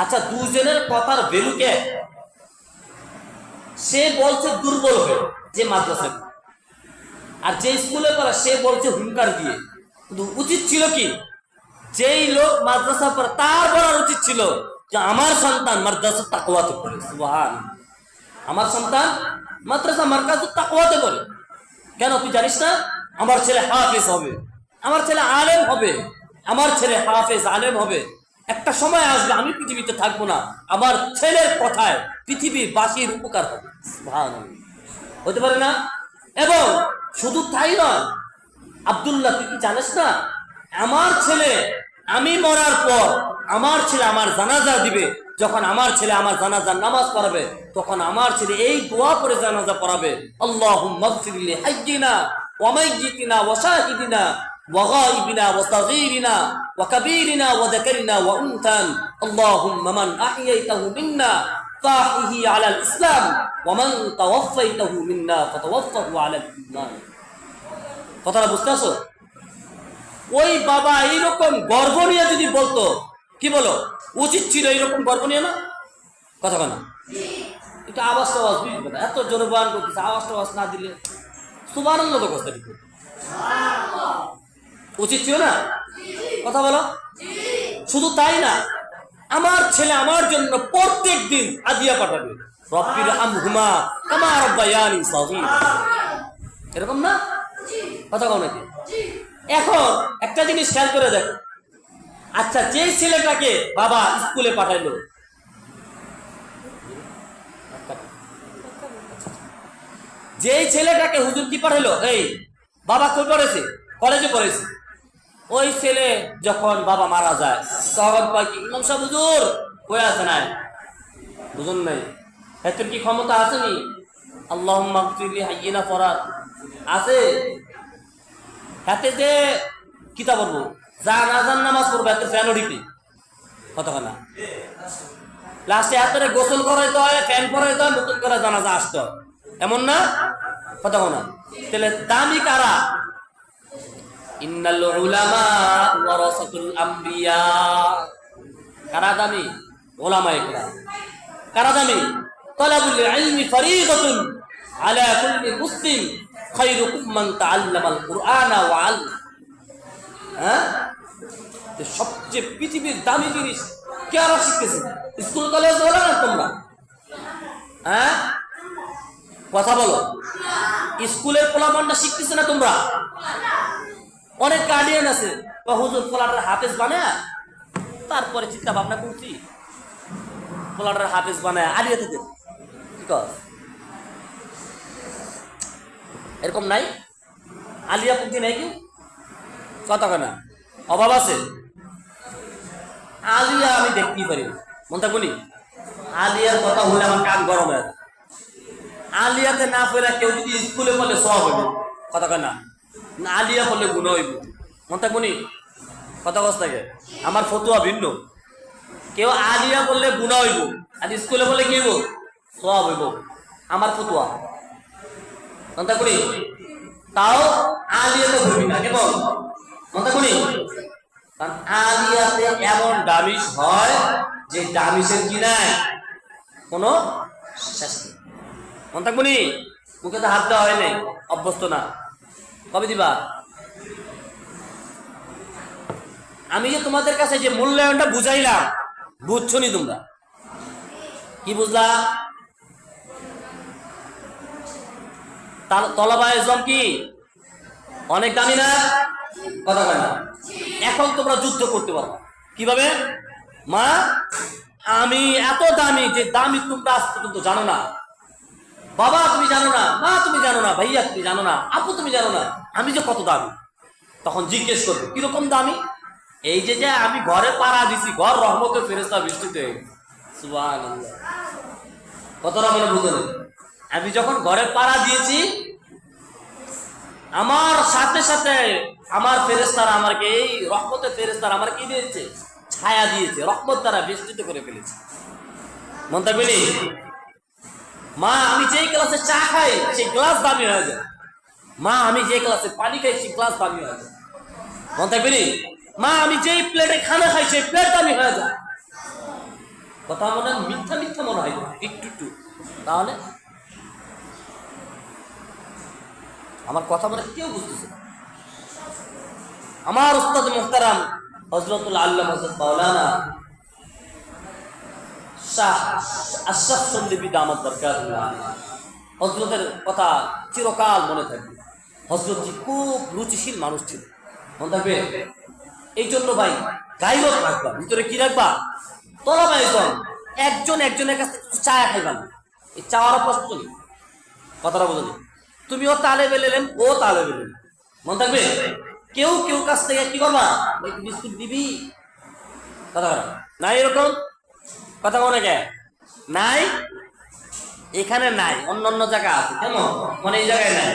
আচ্ছা, দুজনের কথার ভ্যালু কে? সে বলছে দুর্বল হয়ে যে মাদ্রাসায়, আর যে স্কুলে পড়ে সে বলছে হুঙ্কার দিয়ে। কিন্তু উচিত ছিল কি, যেই লোক মাদ্রাসা পড়ে তার বলার উচিত ছিল যে আমার সন্তান মাদ্রাসা তাকওয়াতে পড়ে। সুবহানাল্লাহ, আমার সন্তান মাদ্রাসা মারকাজুত তাকওয়াতে পড়ে। কেন তুই জানিস না? আমার ছেলে হাফেজ হবে, আমার ছেলে আলেম হবে, আমার ছেলে হাফেজ আলেম হবে। একটা সময় আসবে আমি পৃথিবীতে থাকবো না, আমার ছেলের কথায় পৃথিবীবাসীর উপকার হবে। সুবহানাল্লাহ, হতে পারে না? এবং শুধু তাই নয়, আব্দুল্লাহ তুই কি জানিস না, আমার ছেলে আমি মরার পর আমার ছেলে আমার জানাজা দিবে, যখন আমার ছেলে আমার জানাজার নামাজ পড়াবে তখন আমার ছেলে এই দোয়া করে জানাজা পড়াবে, আল্লাহুম্মা গফির লি হাইয়িনা ওয়া মাইয়িতিনা ওয়া শাহিদিনা ওয়া গায়িবিনা ওয়া সাগীরিনা ওয়া কাবীরিনা ওয়া যাকারিনা ওয়া উনথান, আল্লাহুম্মা মান আহইয়াইতাহু মিন্না ফাহিহি আলাল ইসলাম ওয়া মান তাওয়াফাইতাহু মিন্না ফাতাওয়াফাহু আলাল ঈমান। কথাটা বুঝতেছো? ওই বাবা এইরকম গর্ব নিয়ে যদি বলতো, কি বলো, উচিত ছিল এইরকম গর্ব নিয়ে না? কথা কেন? এটা আওয়াজ টাওয়াজ বুঝবে না, এত জোরে বয়ান করতেছে, আওয়াজ টাওয়াজ না দিলে সুবহানাল্লাহ তো কথা দিবে, উচিত ছিল না? কথা বলো। শুধু তাই না, আমার ছেলে আমার জন্য প্রত্যেক দিন হাদিয়া পাঠাবে, রব্বির হামহুমা কামা রাব্বায়ানি সাগীরা, এরকম না? কথা কও নাকি? এখন একটা জিনিস খেয়াল করে দেখো, আচ্ছা যে ছেলেটাকে বাবা স্কুলে পাঠাইলো, যেই ছেলেটাকে হুজুর কি পাঠাইলো, এই বাবা কই পড়েছে, কলেজে পড়েছে, ওই ছেলে যখন বাবা মারা যায় তখন কয় কি, ইমাম সাহেব হুজুর কই আছে নাই, বুঝুন নাই, এত কি ক্ষমতা আছে নি আল্লাহুম্মা গফির লি হাইয়িনা পড়ার আছে? হাতে যে কিতাব পড়বো, জানাজার নামাজ পড়বো, এত ফ্যান উঠিবি, কতক্ষণ না লাস্টে হাতে গোসল করাইতে হয়, ফ্যান করাইতে হয়, নতুন করে জানাজা আসতে হয়, এমন না? কথা বলো না। তাহলে দামি কারা? ইন্নাল উলামা ওয়ারাসাতুল আমবিয়া। কারা দামি? উলামায়ে কেরাম। কারা দামি? তালাবুল ইলমি ফরিদাতুন আলা কুল্লি মুসলিম খায়রুকুম মান তাআল্লামাল কুরআনা ওয়া আল্লাম। হ্যাঁ, সবচেয়ে পৃথিবীর দামি জিনিস কারা শিখতেছে? স্কুল কলেজ বলো না তোমরা? হ্যাঁ, কথা বলো। স্কুলের পোলাপানটা শিখতেছে না তোমরা? অনেক গার্ডিয়ান আছে বা হুজুর পোলাটার হাফেজ বানায়, তারপরে চিন্তা ভাবনা করছি পোলাটার হাফেজ বানায় আলিয়া থেকে কি কর, এরকম নাই? আলিয়া পুঁথি নাই কি? কথা কেনা অভাব আছে? আলিয়া আমি দেখতেই পারি, মন থাকবো নি? আলিয়ার কথা হলে আমার কান গরম হয়ে যায়। আলিয়াতে না পড়ে কেউ যদি স্কুলে বলে সব হইব, কথা কেনা আলিয়া বললে গুণ হইব, মন থাকবো নি? কথা বস্তাকে আমার ফতুয়া ভিন্ন। কেউ আলিয়া বললে গুণা হইব, আর স্কুলে বলে কি হইব? সব হইব, আমার ফতুয়া। মন থাকবো নি? তাও আলিয়াতে ঘুরবি না, কেমন? মন থাকবো নি? কারণ আলিয়াতে এমন দামিশ হয় যে দামিশের কি নাই কোনো শেষ নেই। মন থাকবো নি? মুখে তো হাত দেওয়া হয় নাই, অভ্যস্ত না। কবে দিবা? আমি যে তোমাদের কাছে যে মূল্যায়নটা বুঝাইলাম, বুঝছো নি তোমরা? কি বুঝলা? তলাবায়ে ইলম কি অনেক দামি না? কথা বলে না। এখন তোমরা যুদ্ধ করতে পারো কিভাবে? মা আমি এত দামি যে দামি তোমরা আজ পর্যন্ত জানো না, বাবা তুমি জানো না, মা তুমি জানো না, ভাইয়া তুমি জানো না, আপু তুমি জানো না আমি যে কত দামি। তখন জিজ্ঞেস করবে কিরকম দামি? এই যে যে আমি ঘরে পাড়া দিছি, ঘর রহমতের ফেরেশতা বৃষ্টিতে, সুবহানাল্লাহ, কতটা মনে বুঝলেন? আমি যখন ঘরে পাড়া দিয়েছি, আমার সাথে সাথে আমার ফেরেশতারা আমাকে, এই রহমতের ফেরেশতারা আমার কি দিয়েছে? ছায়া দিয়েছে, রহমত দ্বারা বেষ্টিত করে ফেলেছে। মন থাকবে নি? মা আমি যেই গ্লাসে চা খাই সেই গ্লাস দামি হয়ে যায়, মা আমি যে গ্লাসে পানি খাই সেই গ্লাস দামি হয়ে যায়। মন থাকবে নি? মা আমি যেই প্লেটে খানা খাই সেই প্লেট দামি হয়ে যায়। কথা মনে মিথ্যা মিথ্যা মনে হয় একটু একটু, তাহলে আমার কথা মনে কেউ বুঝতেছে না। আমার উস্তাদ মুহতারাম হযরতুল আল্লামা হযরত মাওলানা শাহ আশরাফ চন্দ্রী দামাত বরকাতুল্লাহ, হযরতের কথা চিরকাল মনে থাকবে। হযরতজি খুব রুচিশীল মানুষ ছিল, মনে থাকবে। এই জন্য ভাই গায়রত রাখবা, ভিতরে কি রাখবা? তলাবায়ে ইলম। একজন একজনের কাছে চা খাইবা না, এই চাওয়ার প্রশ্ন নেই। কথাটা বুঝলি? তুমিও তালেবে ইলম, ও তালেবে ইলম, মনে থাকবে। কেউ কেউ কাছ থেকে কি করবা? বিস্কুট দিবি, কথা বলা নাই এরকম। কথা বলে কে নাই? এখানে নাই, অন্য অন্য জায়গা আছে, কেন মানে এই জায়গায় নাই,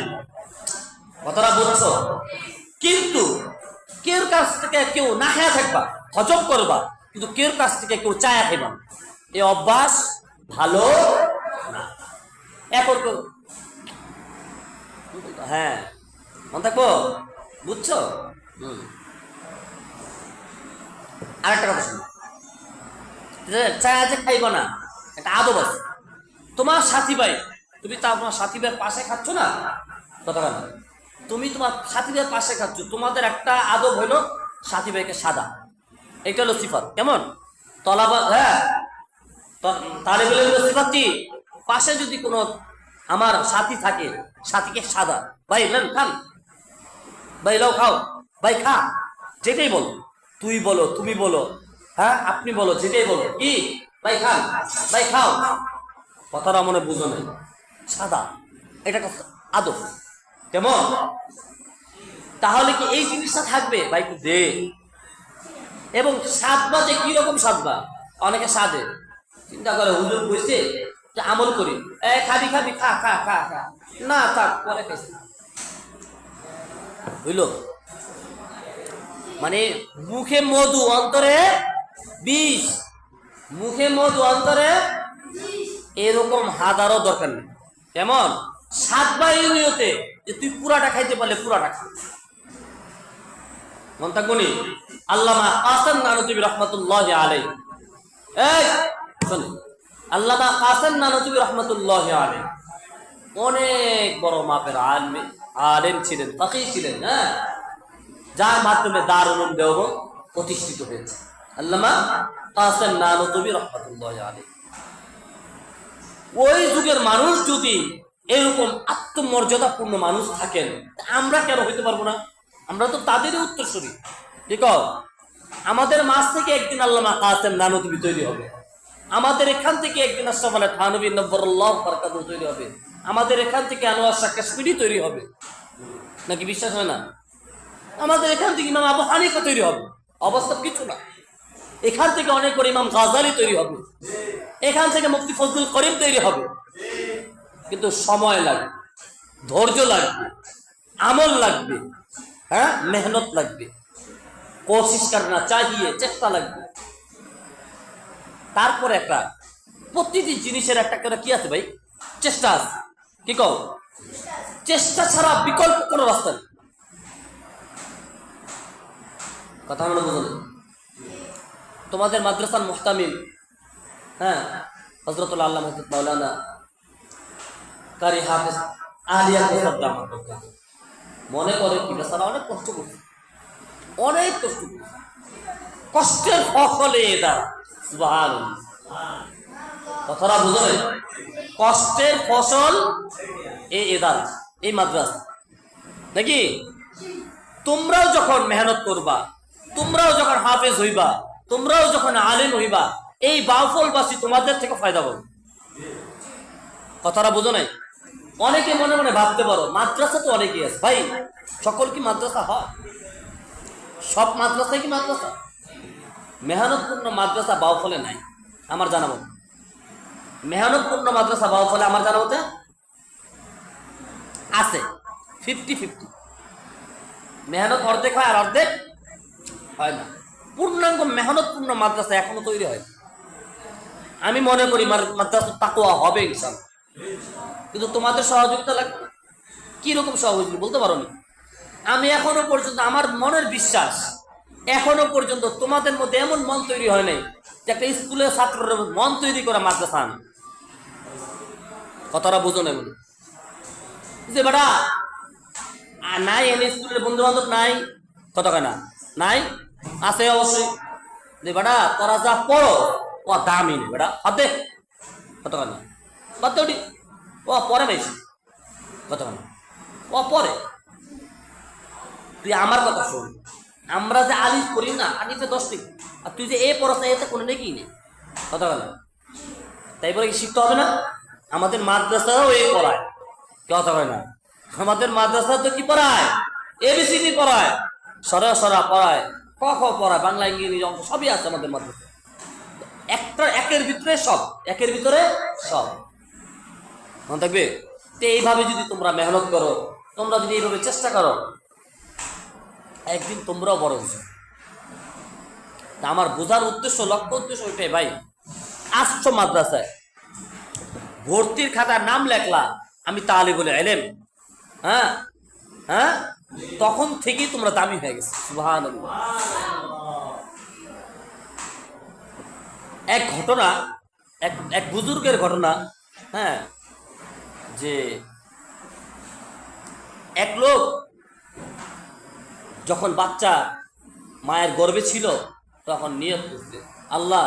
কথাটা বুঝছো? কিন্তু কেউ কাছ থেকে কেউ না খেয়া থাকবা, হজম করবা, কিন্তু কেউ কাছ থেকে কেউ চায়া খাইবা, এই অভ্যাস ভালো না। এখন হ্যাঁ মনে থাকবো, বুঝছো? আরেকটা কথা শুনো, চায়া যে খাইবা না, একটা আদব আছে। তোমার সাথী ভাই, তুমি তা তোমার সাথী ভাইয়ের পাশে খাচ্ছ না, কথা না, তুমি তোমার সাথী ভাইয়ের পাশে খাচ্ছ, তোমাদের একটা আদব হইলো সাথী ভাইকে সাদা, এটা হলো সিফাত। কেমন? তলাবা হ্যাঁ, তালেবেল হলো সিফাত কি? পাশে যদি কোনো আমার সাথী থাকে, সাথীকে সাদা, ভাই নেন খান, ভাই লাও খাও, ভাই খা, যেটাই বলো, তুই বলো, তুমি বলো, হ্যাঁ আপনি বলো, যেটাই বলো, কি ভাই খান, ভাই খাও, কথাটা মনে বুঝো নাই, সাদা, এটা আদব। কেমন? তাহলে কি এই জিনিসটা থাকবে? ভাই একটু দে। এবং সাদবা যে কিরকম সাদবা, অনেকে সাদে চিন্তা করে হুজুর কইছে যে আমল করি, খাবি খাবি, খা খা খা খা, না থাক পরে খাইছি, বুঝলো? মানে মুখে মধু অন্তরে বিষ, মুখে মধু অন্তরে এরকম হাজারও দরকার নেই। কেমন? সাতবার এই নিয়তে যে তুই পুরাটা খাইতে পারলে পুরাটা খা। মন থাকবো নি? আল্লামা কাসেম নানুতুবি রহমাতুল্লাহি আলাইহি, এই শুনুন, আল্লামা কাসেম নানুতুবি রহমাতুল্লাহি আলাইহি অনেক বড় মাপের আলেম ছিলেন, ফাকিহ ছিলেন, হ্যাঁ, যার মাধ্যমে দারুল উলুম দেওবন্দ প্রতিষ্ঠিত হয়েছে। আল্লামা কাসেম নানুতুবি রহমাতুল্লাহি আলাইহি। ওই যুগের মানুষ যদি এরকম আত্মমর্যাদাপূর্ণ মানুষ থাকেন, আমরা কেন হইতে পারবো না? আমরা তো তাদেরই উত্তরসূরি। ঠিক, আমাদের মাঝ থেকে একদিন আল্লামা কাসেম নানুতুবি তৈরি হবে, আমাদের এখান থেকে একদিন আশরাফ আলী থানভী নব্বরুল্লাহ বারাকাতুহু তৈরি হবে, আমাদের এখান থেকে আনোয়ার শাহ কাশ্মীরি তৈরি হবে। নাকি বিশ্বাস হয় না? আমাদের এখান থেকে ইমাম আবু হানিফা তৈরি হবে। অবস্থা কিছু না। এখান থেকে অনেক বড় ইমাম গাজালি তৈরি হবে, এখান থেকে মুফতি ফজলুল করিম তৈরি হবে। কিন্তু সময় লাগবে, ধৈর্য লাগবে, আমল লাগবে, হ্যাঁ, মেহনত লাগবে, কোশিশ করনা চাহিয়ে, চেষ্টা লাগবে। তারপরে একটা প্রতিটি জিনিসের একটা করে কি আছে ভাই? চেষ্টা আছে। কি কও? চেষ্টা ছাড়া বিকল্প কোনো রাস্তা নেই। কথা আমরা বুঝলেন? তোমাদের মাদ্রাসার মুহতামিম, হ্যাঁ, হযরতুল আল্লামা হযরত মাওলানা কারি হাফেজ আলিয়া মুসাদ্দাম মনে করে কি বেচারা অনেক কষ্ট করছে, অনেক কষ্ট করছে, কষ্টের ফসলে এটা সুবহানাল্লাহ। কথাটা বুঝলেন? কষ্টের ফসল এই এদার, এই মাদ্রাসা। নাকি তোমরাও যখন মেহনত করবা, তোমরাও যখন হাফেজ হইবা, তোমরাও যখন আলেম হইবা, এই বাউফলবাসী তোমাদের থেকে ফায়দা পাবে। কথাটা বুঝো নাই? অনেকে মনে মনে ভাবতে পারো মাদ্রাসা তো অনেকেই আছে। ভাই, সকল কি মাদ্রাসা হয়? সব মাদ্রাসায় কি মাদ্রাসা? মেহনতপূর্ণ মাদ্রাসা বাউফলে নাই আমার জানা মতে। মেহনতপূর্ণ মাদ্রাসা বাউফলে আমার জানা মতে আছে 50-50। মেহনত অর্ধেক হয় আর অর্ধেক হয় না। পূর্ণাঙ্গ মেহনতপূর্ণ মাদ্রাসা এখনো তৈরি হয়। আমি মনে করি মাদ্রাসা তাকওয়া হবে ইনশাআল্লাহ, কিন্তু তোমাদের সহযোগিতা লাগবে না। কিরকম সহযোগিতা বলতে পারো না? আমি এখনো পর্যন্ত, আমার মনের বিশ্বাস, এখনো পর্যন্ত তোমাদের মধ্যে এমন মন তৈরি হয় নাই যে একটা স্কুলের ছাত্রের মন তৈরি করা মাদ্রাসা আন। কথাটা বুঝো না? বলে যে বেটা নাই, এনে স্কুলের বন্ধু বান্ধব নাই, কথা কয় না? নাই, আছে অবশ্যই। যে বেটা তোরা যা পড়ো ও দামি নেই, বেটা হাতে, কথা কয় না? বাদ ওটি, ও পরে পাইছি, কথা কয় না? ও পরে। তুই আমার কথা শোন, আমরা যে আলিফ করি না, আলিফে 10 টি, আর তুই যে এ পড়াস এতে কোনো নেই নেই, কথা বলে। তাই বলে কি শিখতে হবে না? আমাদের মাদ্রাসাও এ পড়ায়, কথা হয় না? আমাদের মাদ্রাসা তো কি পড়ায়? এবিসিডি পড়ায়, সরা সরা পড়ায়, ক খ পড়ায়, বাংলা ইংরেজি অঙ্ক সবই আছে আমাদের মাদ্রাসা। একটা একের ভিতরে সব, একের ভিতরে সব। মনে থাকবে? তো এইভাবে যদি তোমরা মেহনত করো, তোমরা যদি এইভাবে চেষ্টা করো, একদিন তোমরাও বড় হয়েছো। আমার বোঝার উদ্দেশ্য, লক্ষ্য উদ্দেশ্য ওইটাই ভাই। আসছো মাদ্রাসায়, ভর্তির খাতার নাম লেখলা আমি তালিবুল ইলম, হ্যাঁ হ্যাঁ, তখন থেকেই তোমরা দামি হয়ে গেছে। সুবহানাল্লাহ। এক ঘটনা, এক বুজুর্গের ঘটনা, হ্যাঁ, যে এক লোক যখন বাচ্চা মায়ের গর্ভে ছিল তখন নিয়ত করছে, আল্লাহ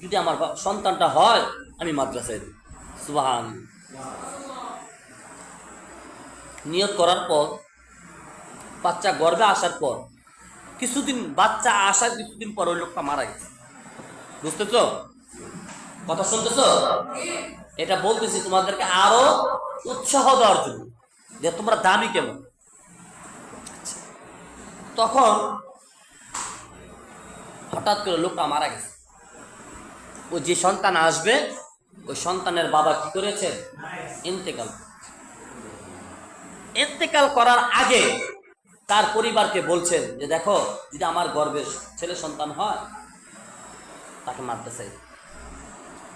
যদি আমার সন্তানটা হয় আমি মাদ্রাসায় দিই। সুবহানাল্লাহ। নিয়ত করার পর বাচ্চা গর্ভে আসার পর কিছুদিন, বাচ্চা আসার কিছুদিন পর ওই লোকটা মারা গেছে। বুঝতেছ? কথা শুনতেছ? এটা বলতেছি তোমাদেরকে আরো উৎসাহ দেওয়ার জন্য যে তোমরা দামি কেমন। তখন হঠাৎ করে লোকটা মারা গেছে। ওই যে সন্তান আসবে, ওই সন্তানের বাবা কি করেছে? ইন্তেকাল। ইন্তেকাল করার আগে তার পরিবারকে বলছেন যে দেখো, যদি আমার গর্ভে ছেলে সন্তান হয় তাকে মাদ্রাসায়,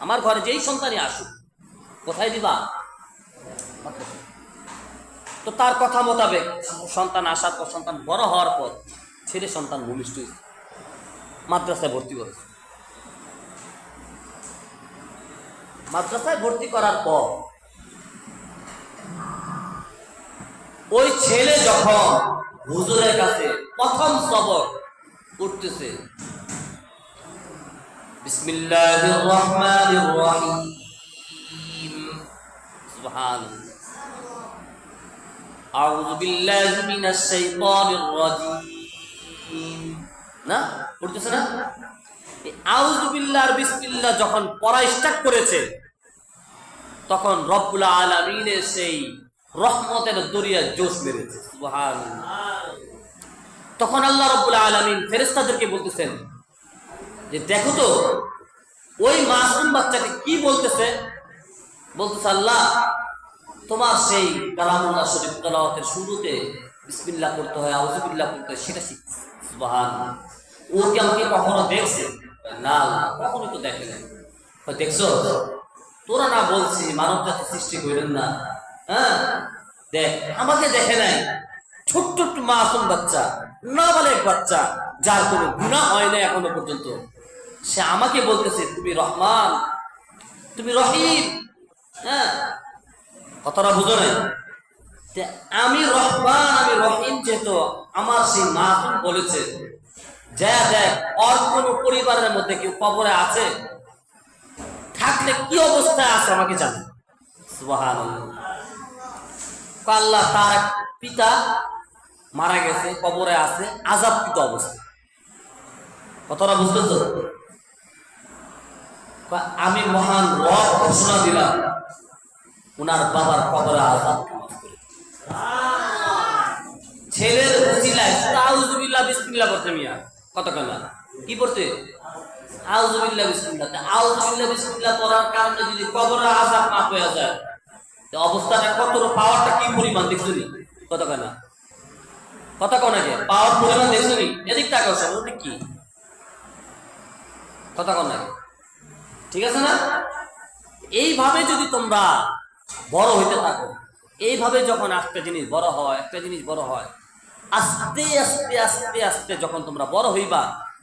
আমার ঘরে যেই সন্তানই আসুক, কোথায় দিবা? তো তার কথা মোতাবেক সন্তান আসার পর, সন্তান বড় হওয়ার পর ছেলে সন্তান ভূমিষ্ঠ হয়েছে, মাদ্রাসায় ভর্তি করেছে। মাদ্রাসায় ভর্তি করার পর ওই ছেলে যখন হুজুরের কাছে প্রথম সবক পড়তেছে, বিসমিল্লাহির রহমানির রহিম, সুবহানাল্লাহ, আউযু বিল্লাহি মিনাশ শাইতানির রাজীম, না পড়তেছে না? আউযু বিল্লাহ আর বিসমিল্লাহ যখন পড়া স্টার্ট করেছে, তখন রব্বুল আলামিনের সেই রহমতের দরিয়া জোশ মেরেছে, সুবহানাল্লাহ। তখন আল্লাহ রব্বুল আলামিন ফেরেশতাদেরকে বলতেছেন যে দেখো তো ওই মাসুম বাচ্চাকে কি বলতেছে। বলতেছে, আল্লাহ তোমার সেই কালামুল্লাহ শরীফ তেলাওয়াতের শুরুতে বিসমিল্লাহ করতে হয়, আউযু বিল্লাহ করতে হয়, সেটা শিখছে, সুবহানাল্লাহ। ও কি আমাকে কখনো দেখছে? না, কখনো তো দেখে নাই। দেখছো, তোরা না বলছি মানব জাতি সৃষ্টি করেন না, হ্যাঁ দেখ, আমাকে দেখে নাই। ছোট্ট ছোট্ট মাসুম বাচ্চা, নাবালেগ বাচ্চা, যার কোনো গুনাহ হয় না এখনো পর্যন্ত, সে আমাকে বলতেছে তুমি রহমান, তুমি রহিম। হ্যাঁ, কথাটা বুঝো নাই? আমি রহমান, আমি রহিম, যেহেতু আমার সেই মাসুম বলেছে, যা দেখ ওর কোন পরিবারের মধ্যে কেউ কবরে আছে, থাকলে কি অবস্থায় আছে আমাকে জানে, সুবহানাল্লাহ। আল্লাহ তার এক পিতা মারা গেছে, কবরে আছে, আযাবকৃত অবস্থা। কথাটা বুঝতেছো? আমি মহান রব ঘোষণা দিলাম উনার বাবার কবরে আযাব মাফ করে। ছেলের উসিলায় আউযু বিল্লাহ বিসমিল্লাহ পড়তে মিয়া কতক্ষণ কি পড়তে? আউযু বিল্লাহ বিসমিল্লাহ। আউযু বিল্লাহ বিসমিল্লাহ পড়ার কারণে যদি কবরে আযাব মাফ হয়ে যায়, তো অবস্থাটা কত, পাওয়ারটা কি পরিমাণ দেখছো নি? কতক্ষণ কতক্ষণ আগে পাওয়ার পরিমাণ দেখছো নি? এদিক টাকাও সব কি কতক্ষণ আগে, ঠিক আছে না? এইভাবে যদি তোমরা বড় হইতে থাকো, এইভাবে যখন একটা জিনিস বড় হয়, একটা জিনিস বড় হয়, আস্তে আস্তে আস্তে আস্তে যখন তোমরা বড় হইবা,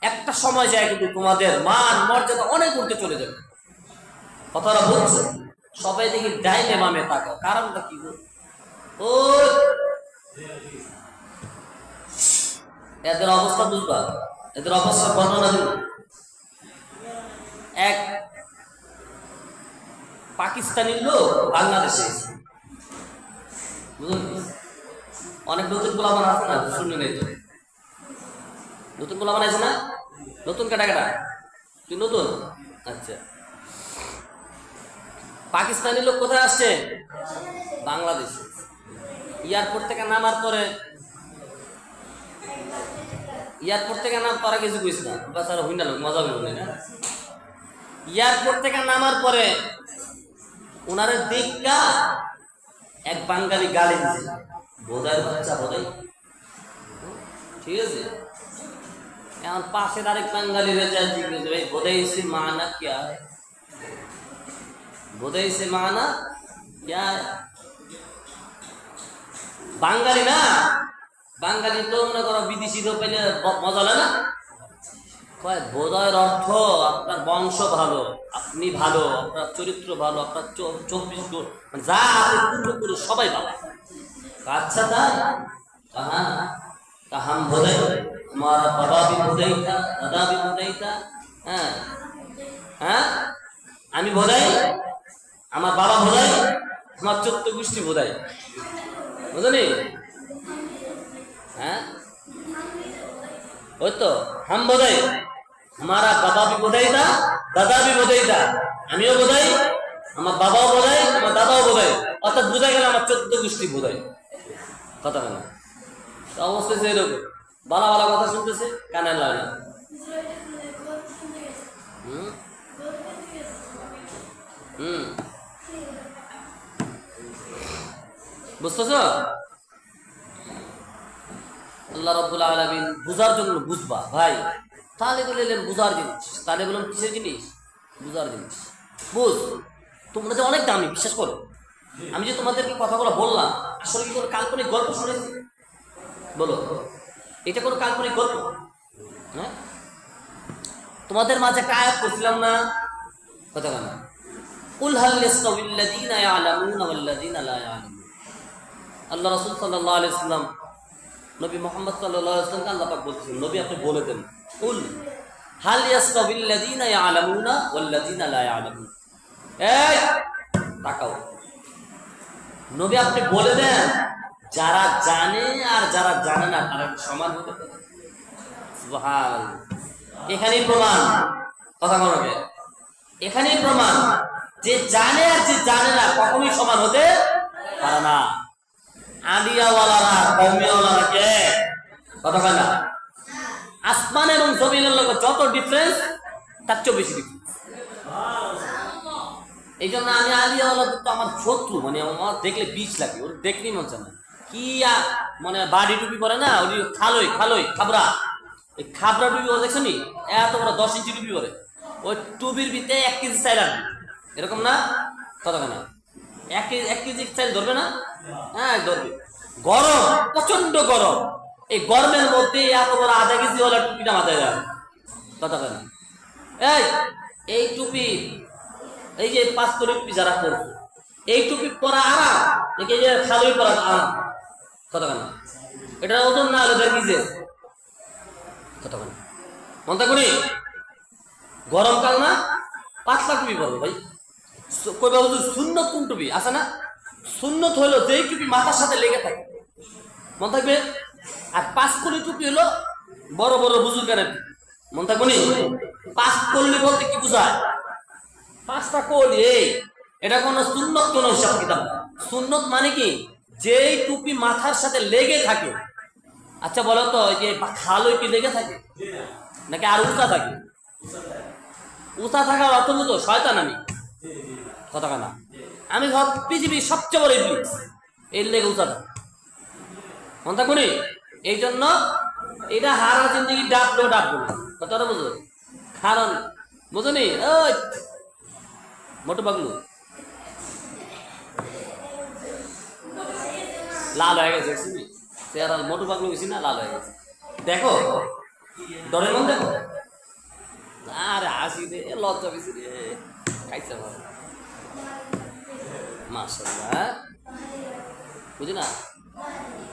একটা সময় যায় কিন্তু তোমাদের মান মর্যাদা অনেক উঠতে চলে যাবে। কথাটা বলছো? সবাই দেখি ডাইলে মামে তাকাও, কারণটা কি? ও এদের অবস্থা বুঝবা, এদের অবস্থা বর্ণনা দিব। এক পাকিস্তানি লোক বাংলাদেশে, বুঝলেন? অনেক নতুন গোলামান আছে না, শুনে নেই তো? নতুন গোলামান আছে না? নতুন কাটা কাটা, তুই নতুন? আচ্ছা, পাকিস্তানি লোক কোথায় আসছে? বাংলাদেশে। এয়ারপোর্ট থেকে নামার পরে, এয়ারপোর্ট থেকে নাম তারা কিছু কইস না, বেচারা হই না লোক, মজা হবে না। এয়ারপোর্ট থেকে নামার পরে ওনারে দেখা এক বাঙালি গালি দিছে, বোধায় বাচ্চা, বোধাই, ঠিক আছে? এখন পাশের আরেক বাঙালি রেজাল্ট জিজ্ঞেস, ভাই বোধাই সে মানা क्या है? বোধাই সে মানা क्या है? বাঙালি না, বাঙালি তো মনে করো বিদেশি তো পেলে মজা লাগে না। বোধয়ের অর্থ আপনার বংশ ভালো, আপনি ভালো, আপনার চরিত্র ভালো, আপনার 24 মানে যা আছে পূর্বপুরুষ সবাই ভালো। আচ্ছা তাই कहाँ हम भोदई, हमारा बाबा भी भोदई था, दादा भी भोदई था। हाँ हाँ, আমি ভোদাই, আমার বাবা ভোদাই, আমার 14 গোষ্ঠী ভোদাই, বুঝলি? হ্যাঁ ওই তো हम भोदाई, हमारा बाबा भी बोधाई था, दादा भी बोधाई था, আমিও বোধাই, আমার বাবাও বোধাই, আমার দাদাও বোধাই, অর্থাৎ বোঝা গেল আমার 14 গোষ্ঠী বোধাই। কথা বলে না অবস্থা এরকম, বালা বালা কথা শুনতেছে, কানে লাগে না। বুঝতেছ? আল্লাহ রাব্বুল আলামিন বুঝার জন্য, বুঝবা ভাই, তালেবুল ইলম বুঝার জিনিস, তালেবুল ইলম কিসের জিনিস? বুঝার জিনিস। বুঝ, তোমরা যে অনেক দামি, বিশ্বাস করো। আমি যে তোমাদেরকে কথাগুলো বললাম, আসলে কি কোনো কাল্পনিক গল্প শুনেছি? বলো, এটা কোনো কাল্পনিক গল্প? হ্যাঁ, তোমাদের মাঝে একটা আয়াত করছিলাম না, কথা না, কুল হাল ইয়াস্তাউিল্লাযীনা ইয়ালামুনা ওয়াল্লাযীনা লা ইয়ালামুন। আল্লাহ রাসূল সাল্লাল্লাহু আলাইহি ওয়াসাল্লাম, নবী মুহাম্মদ সাল্লাল্লাহু আলাইহি ওয়াসাল্লামকে আল্লাহ পাক বলছেন, নবী আপনি বলে দেন, কুল হাল ইয়াস্তাউিল্লাযীনা ইয়ালামুনা ওয়াল্লাযীনা লা ইয়ালামুন। এই তাকাও, নবী আপনি বলে দেন, যারা জানে আর যারা জানে না তারা সমান হতে পারে? সুবহানাল্লাহ। এখানেই প্রমাণ, কথা বলবে, এখানেই প্রমাণ যে জানে আর যে জানে না কখনোই সমান হতে পারে না। আলিয়াওয়ালারা কওমিয়াওয়ালারা কে, কথা বলে না। আসমান এবং জমিনের লোক যত ডিফারেন্স, তার চেয়ে বেশি ডিফারেন্স। এই জন্য আমি আলিয়াওয়ালা তো আমার শত্রু, মানে আমার দেখলে বিষ লাগে, ওর দেখলেই মনে হয় না কি মানে বাড়ি টুপি পরে না, ওই খালোই খালোই খাবরা, এই খাবরা টুপি পরে দেখছো নি, এত বড় 10 ইঞ্চি টুপি পরে, ওই টুপির ভিতরে 1 কেজি চাইল আনবে, এরকম না, কথা না, 1 কেজি চাইল ধরবে না? হ্যাঁ ধরবে। গরম, প্রচন্ড গরম, এই গরমের মধ্যে এত বড় 1/2 কেজি ওলা টুপিটা মাথায় যাবে, কথা না। এই টুপি, এই যে 5 করে টুপি যারা পরবে, এই টুপি পরা আরাম, নাকি এই যে খালোই পরা আরাম, কথা না। এটা ওজন না হলে 1/2 কেজি, কথা না। মনটা করি, গরমকাল না, 5 টুপি পরবো ভাই। কই বাবু সুন্নত কোন টুপি আছে না? সুন্নত হলো যেই টুপি মাথার সাথে লেগে থাকে, মন থাকবে। আর 5 কলি টুপি হলো বড় বড় বুজুর্গের, মন থাকবো নি। 5 কলি বলতে কি বুঝায়? 5টা কলি, এই এটা কোন সুন্নত কোন হিসাব কিতাব। সুন্নত মানে কি, যেই টুপি মাথার সাথে লেগে থাকে। আচ্ছা বলো তো, ওই যে খালই কি লেগে থাকে নাকি আর উঁচা থাকে? উঁচা থাকার অর্থ বুঝো, শয়তান আমি, কথা না। আমি পৃথিবীর সবচেয়ে বড় ইবলিস, এর লেগে উঁচা থাকে, মন থাকবো নি। এই জন্য এটা হারা জিন্দগি ডাবলো ডাবলো, কথাটা বুঝো, কারণ বুঝো নি। ওই মোটু পাগলু লাল হয়ে গেছে, চেহারা মোটু পাগলু গেছি না, লাল হয়ে গেছে, দেখো ডরের মন দেখো। আরে হাসি রে, লজ্জা বেশি রে, খাইছে মাশাআল্লাহ, বুঝি না।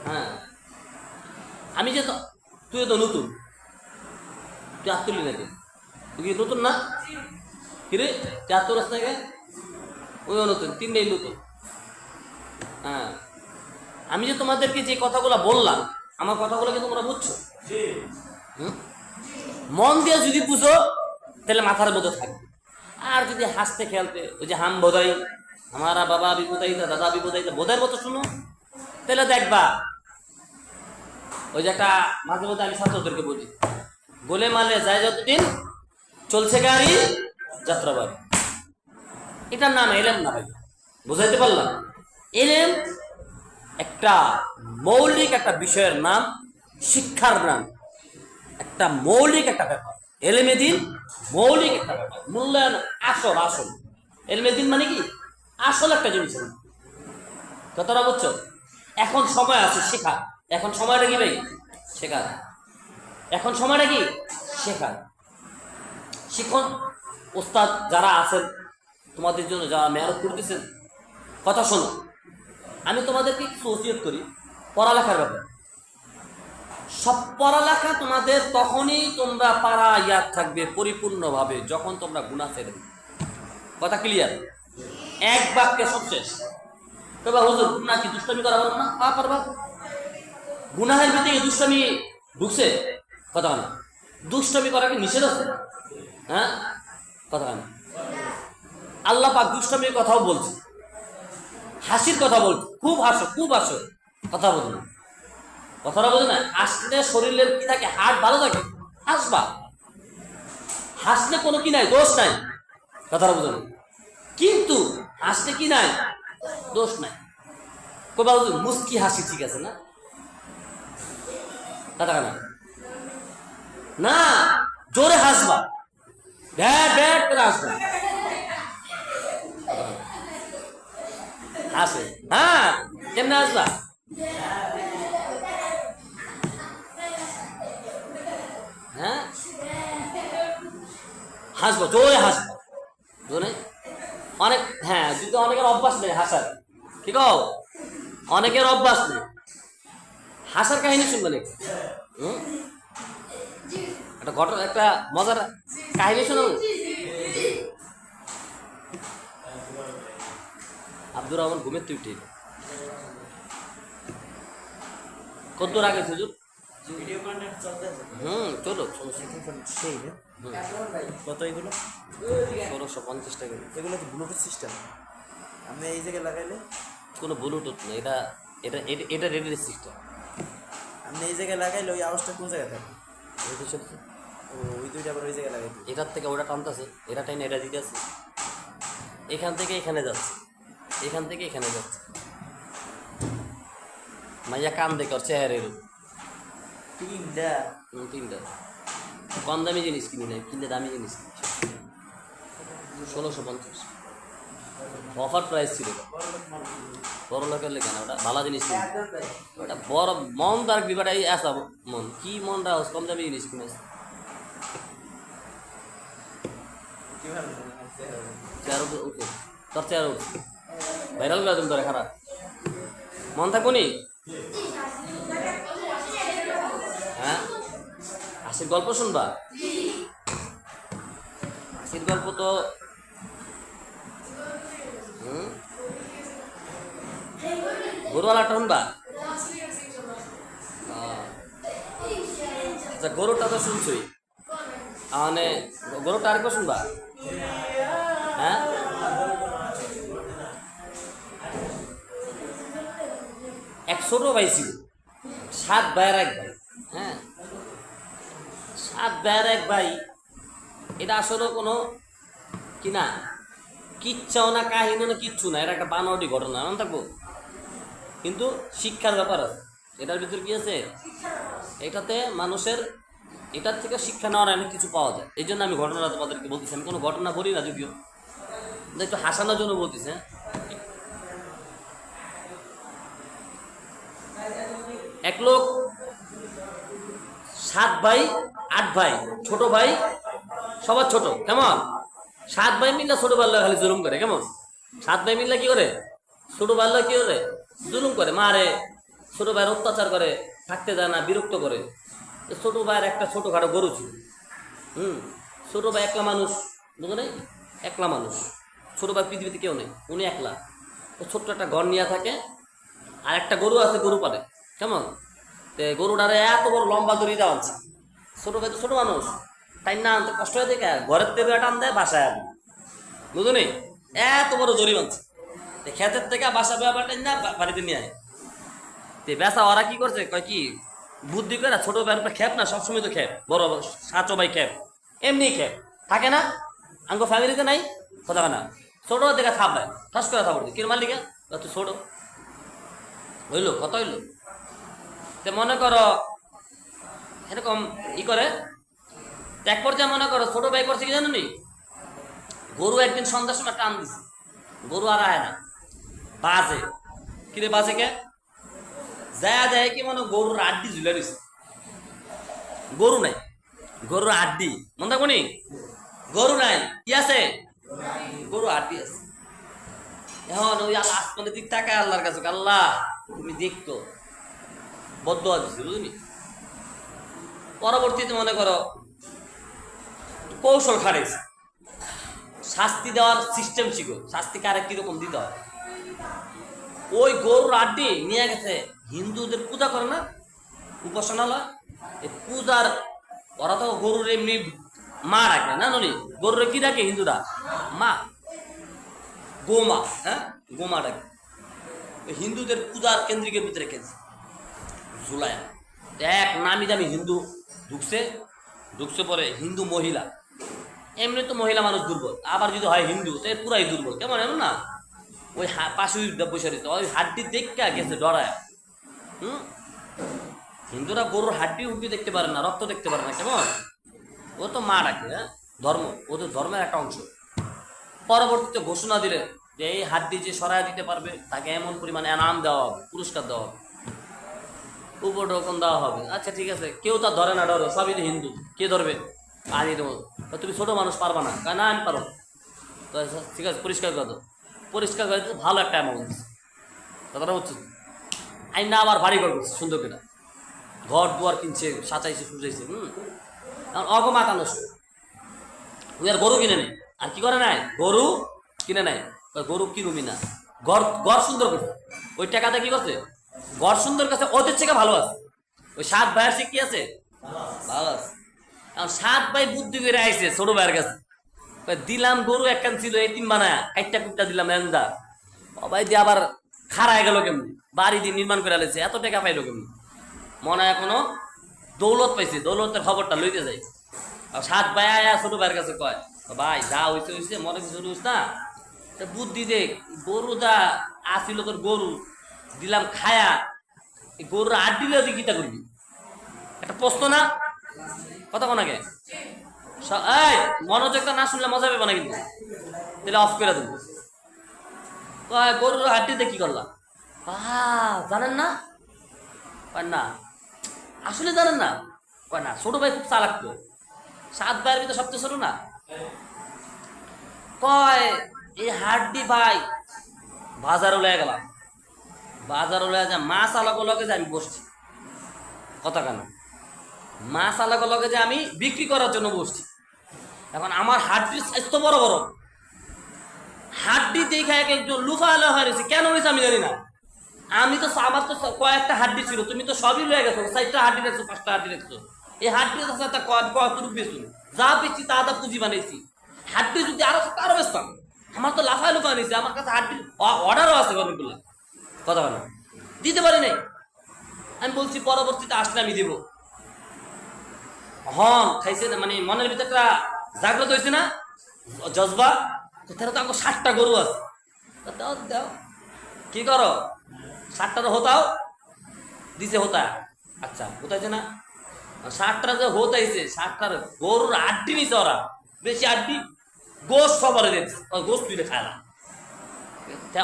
হ্যাঁ, আমি যে তুই তো নতুন, তুই আত্মলি নাকি, তুই কি নতুন না? কিরে তুই আত্মরাস নাকি? ওইও নতুন, 3টাই নতুন। হ্যাঁ, আমি যে তোমাদেরকে যে কথাগুলো বললাম, আমার কথাগুলো কি তোমরা বুঝছো? মন দিয়ে যদি বুঝো তাহলে মাথার মধ্যে থাকবে। আর যদি হাসতে খেলতে, ওই যে হাম বোধাই, আমারা বাবা বিপদাইতা দাদা বিপদাইতা বোধার মতো শুনো, তাহলে দেখবা ওই যে একটা মাঝে মধ্যে আমি ছাত্রদেরকে বলি, গোলে মালে যায় যতদিন চলছে গাড়ি যাত্রা বাড়ি। এটার নাম এলেম না ভাই, বুঝাইতে পারলাম? এলেম একটা মৌলিক একটা বিষয়ের নাম, শিক্ষার নাম, একটা মৌলিক একটা ব্যাপার। এলেমে দিন মৌলিক একটা ব্যাপার, মূল্যায়ন আসল। আসল এলেমে দিন মানে কি, আসল একটা জিনিস, কতটা বুঝছো? এখন সময় আছে শেখার, এখন সময়টা কি ভাই? শেখার। এখন সময়টা কি? শেখার। শিখন ওস্তাদ যারা আছেন তোমাদের জন্য, যারা মেহনত করতেছেন, কথা শোনো। আমি তোমাদেরকে কিছু ওসিয়ত করি পড়ালেখার ব্যাপারে। সব পড়ালেখা তোমাদের তখনই তোমরা পারা ইয়াদ থাকবে পরিপূর্ণভাবে, যখন তোমরা গুনাহ ছেড়ে দেবে। কথা ক্লিয়ার? এক বাক্যে সব শেষ। তবে হুজুর গুনাহ কি দুষ্টামি করা পারবো না? পারবা। গুনাহের ভিতরে দুষ্টামি ঢুকছে, কথা না। দুষ্টামি করা কি নিষেধ আছে? হ্যাঁ, কথা না। আল্লাহ পাক দুষ্টামির কথাও বলছে, হাসির কথা বলছে, খুব হাসো খুব হাসো, কথা বলুন, কথাটা বোঝে না। হাসলে শরীরের কি থাকে, হার্ট ভালো থাকে, হাসবা। হাসলে কোনো কি নাই, দোষ নাই, কথাটা বোঝে না। কিন্তু হাসলে কি নাই, দোষ নাই। কবা মুস্কি হাসি ঠিক আছে না, কথা না। না, জোরে হাসবা, ব্যাট ব্যাট করে হাসবা, আসে। হ্যাঁ, কেমনে আসবা? হ্যাঁ, হাসবো, জোরে হাসবো, জোরে। অনেক, হ্যাঁ, যদি অনেকের অভ্যাস নেই হাসার, ঠিক আছে, অনেকের অভ্যাস নেই হাসার। কাহিনী শুনবে নাকি? হুম, একটা ঘটনা, একটা মজার কাহিনী শোনো। আব্দুর রহমান ঘুমের তুই ঠিক কত দূর আগে হুজুর? চলো, সেই না? কত এগুলো? 1650 টাকা। এগুলো তো ব্লুটুথ সিস্টেম। আপনি এই জায়গায় লাগাইলে কোনো ব্লুটুথ না, এটা এটা এটা- এটা রেডিও সিস্টেম। আপনি এই জায়গায় লাগাইলে ওই আওয়াজটা কোন জায়গায় থাকে? ও, ওই দুইটা আবার ওই জায়গায় লাগাইতে। এটার থেকে ওটা টানতেছে, এটা টাইনে এটা দিতেছে, এখান থেকে এখানে যাচ্ছে, এখান থেকে এখানে যাচ্ছে। মাইয়া কান দেখে ওর চেহারের তিনটা। তিনটা। কম দামি জিনিস কিনি নাই, কিনলে দামি জিনিস কিনি। 1650 অফার প্রাইস ছিল। বড় লোকের লেগে না, ওটা ভালো জিনিস কিনে, ওটা বড় মন তার বিবাটাই আসা মন কি মন রাখস, কম দামি জিনিস কিনে চেয়ার উঠে, তোর চেয়ার উঠে ভাইরাল করে তুমি তোরে খারাপ মন থাকবো নি। হ্যাঁ, হাসির গল্প শুনবা? হাসির গল্প তো গরুওয়ালাটা শুনবা? আচ্ছা, গরুটা তো শুনছই, মানে গরুটা আরেকবার শুনবা? হ্যাঁ, এক ছোট ভাই ছিল, 7 ভাইয়ের এক ভাই। হ্যাঁ, 7 ভাইয়ের এক ভাই। এটা আসলে কোনো কি না, কিচ্ছাও না, কাহিনী না, কিচ্ছু না, এটা একটা বানোয়াটি ঘটনা, এমন থাকবো। কিন্তু শিক্ষার ব্যাপার আছে এটার ভিতর, কি আছে এটাতে মানুষের, এটার থেকে শিক্ষা নেওয়ার অনেক কিছু পাওয়া যায়। এই জন্য আমি ঘটনা তোমাদেরকে বলতেছি, আমি কোনো ঘটনা বলি না যদিও, একটু হাসানোর জন্য বলতেছি। হ্যাঁ, এক লোক, 7 ভাই 8 ভাই, ছোট ভাই সবার ছোট, কেমন 7 ভাই মিললে ছোট বাল্য খালি জুলুম করে, কেমন 7 ভাই মিললে কি করে, ছোট বাল্য কি করে, জুলুম করে, মারে, ছোট ভাইয়ের অত্যাচার করে, থাকতে দেয় না, বিরক্ত করে। ছোট ভাইয়ের একটা ছোটখাটো গরু ছিল। ছোট ভাই একলা মানুষ, বুঝো নেই, একলা মানুষ, ছোট ভাই পৃথিবীতে কেউ নেই, উনি একলা। ও ছোট্ট একটা ঘর নিয়ে থাকে, আর একটা গরু আছে, গরু পালে, কেমন গরুটারে এত বড় লম্বা দড়ি দেওয়া আনছে। ছোট ভাই তো ছোট মানুষ, তাই না আনতে কষ্ট হয়ে দেখে ঘরের থেকে টান দেয় বাসায় আনে, বুঝো নি, এত বড় দড়ি বানছে, ক্ষেতের থেকে বাসা ব্যাপারটাই না বাড়িতে নিয়ে আয়। বেচা ওরা কি করছে, কয় কি বুদ্ধি করে, ছোট ভাইয়ের খেপ না, সবসময় তো খেপ, বড় সাচো ভাই খেপ, এমনি খেপ থাকে না, আঙ্গ ফ্যামিলিতে নাই কথা না, ছোট দেখে থাপ দেয়, ঠাস করে থাপ কি মালিকা তুই ছোট হইলো, কত হইলো। তে মনে করো এরকম ই করে, এক পর্যায়ে মনে করো ছোট ভাই করছে কি জানো নি, গরু একদিন সন্ধ্যার সময় টান দিছে, গরু আর আয় না, বাজে কিরে, বাজে কে যায় যায় কি মনে, গরুর আড্ডি ঝুলে দিছে, গরু নাই, গরুর আড্ডি, মনে থাকবো নি, গরু নাই, কি আছে, গরু আড্ডি আছে। এখন ওই আল্লাহ আসমানের দিক তাকায় আল্লাহর কাছে, আল্লাহ তুমি দেখতো, বদদোয়া দিছে, বুঝলি। পরবর্তীতে মনে করো কৌশল খাটাইছে, শাস্তি দেওয়ার সিস্টেম শিখো, শাস্তি কারে কিরকম দিতে হয়। ওই গরুর আড্ডি নিয়ে গেছে, হিন্দুদের পূজা করে না, উপাসনালয়, এই পূজার, ওরা তো গরুর এমনি মা রাখে না, ননি গরুরে কি রাখে হিন্দুরা, মা, গোমা, হ্যাঁ গোমা রাখে, হিন্দুদের পূজার কেন্দ্রিকের ভিতরে রেখেছে ঝুলায়। এক নামি দামি হিন্দু ঢুকছে, ঢুকছে পরে হিন্দু মহিলা, এমনি তো মহিলা মানুষ দুর্বল, আবার যদি হয় হিন্দু তো পুরাই দুর্বল, কেমন এমন না, ওই পাশে বসে রয়েছে, ওই হাড্ডি দেখতে গেছে ডরায়। হিন্দুরা গরুর হাড্ডি হুড্ডি দেখতে পারে না, রক্ত দেখতে পারে না, কেমন ও তো মা ডাকে, হ্যাঁ ধর্ম, ওদের ধর্মের একটা অংশ। পরবর্তীতে ঘোষণা দিলে যে এই হাড্ডি যে সরাই দিতে পারবে তাকে এমন পরিমাণে এনাম দেওয়া হবে, পুরস্কার দেওয়া হবে, উপঢৌকন দেওয়া হবে। আচ্ছা ঠিক আছে, কেউ তা ধরে না, ডরো, সবই তো হিন্দু, কে ধরবে? আনি দেবো। তুমি ছোট মানুষ পারবা না, না আমি পারো। তো ঠিক আছে, পরিষ্কার করে দাও। পরিষ্কার করে দিতে ভালো একটা অ্যামাউন্ট, কথাটা হচ্ছে আইন না আবার বাড়ি ঘর করছে সুন্দর করে, ঘর দুয়ার কিনছে, সাজাইছে সুজাইছে। এখন অগমাতা নষ্ট, ওই আর গরু কিনে নেয়। আর কি করে নাই? গরু কিনে নেয়। গরু কিনুমি না, ঘর ঘর সুন্দর করছে। ওই টাকাটা কি করছে? ঘর সুন্দর করছে, ওদের থেকে ভালো আছে। ওই 7 ভাইয়ের সে কি আছে? ভালো আছে। এখন 7 ভাই বুদ্ধি করে আইছে ছোট ভাইয়ের কাছে, দিলাম গরু একখান ছিল, এই 3 বানায় কাইটটা কুটটা দিলাম এন্দা, সবাই দিয়ে আবার খাড়ায় গেল কেমনি, বাড়ি দিয়ে নির্মাণ করে আলেছে, এত টাকা পাইলো কেমনি? মনে হয় এখনো দৌলত পাইছে, দৌলতের খবরটা লইতে যাই। আর 7 ভাই আয়া ছোট ভাইয়ের কাছে কয়, ভাই যা হইছে হইছে, মনে কিছু হইস না, বুদ্ধি দেখ, গরু যা আসিল তোর গরু দিলাম খায়া, এই গরুর আট দিলে তুই কিতা করবি? একটা প্রশ্ন না? কথা কোনাকে এই মনোযোগটা না শুনলে মজা পেবে না কিন্তু, তাহলে অফ করে দেবো। গরুর হাড্ডিতে কি করলাম? জানেন না? না আসলে জানেন না? না, ছোট ভাই খুব চালাক তো, 7 ভাইয়ের ভিতরে সবচেয়ে ছোট না। কয় এই হাড্ডি ভাই বাজারে লয়ে গেলাম, বাজারে লয়ে যা মাছ আলাগো লগে যে আমি বসছি, কথা কেন? মাছ আলাগো লগে যে আমি বিক্রি করার জন্য বসছি। এখন আমার হাড্ডির সাইজ তো বড় বড়, হাড্ডি দেখে এক একজন লুফা আলো হয়েছে, কেন হয়েছে আমি জানি না। আমি তো আমার তো কয়েকটা হাড্ডি ছিল, তুমি তো সবই লয়ে গেছো, 4টা হাড্ডি রাখছো, 5টা হাড্ডি রাখছো। এই হাড্ডি কতটুকু বেচুন, যা পেয়েছি তা তা পুঁজি বানিয়েছি। হাড্ডি যদি আরো বেচতাম, আমার তো লাফায় লুফা নিয়েছে, আমার কাছে হাড্ডির অর্ডারও আছে অনেকগুলো, কথা বলে দিতে পারি নাই। আমি বলছি পরবর্তীতে আসলে আমি দেবো। হন খাইছে, মানে মনের ভিতরটা জাগ্রত হয়েছে না জজবা, তারা তো আমার 7টা গরু আছে, দাও দাও, কি করো? 7টা তো হতাও দিছে, হতা আচ্ছা হতাইছে না, 7টা যে হতাইছে, 7টার গরুর আড্ডি নিছে ওরা, বেশি আড্ডি গোস সবারে দিচ্ছে, গোস তুলে খায়লা।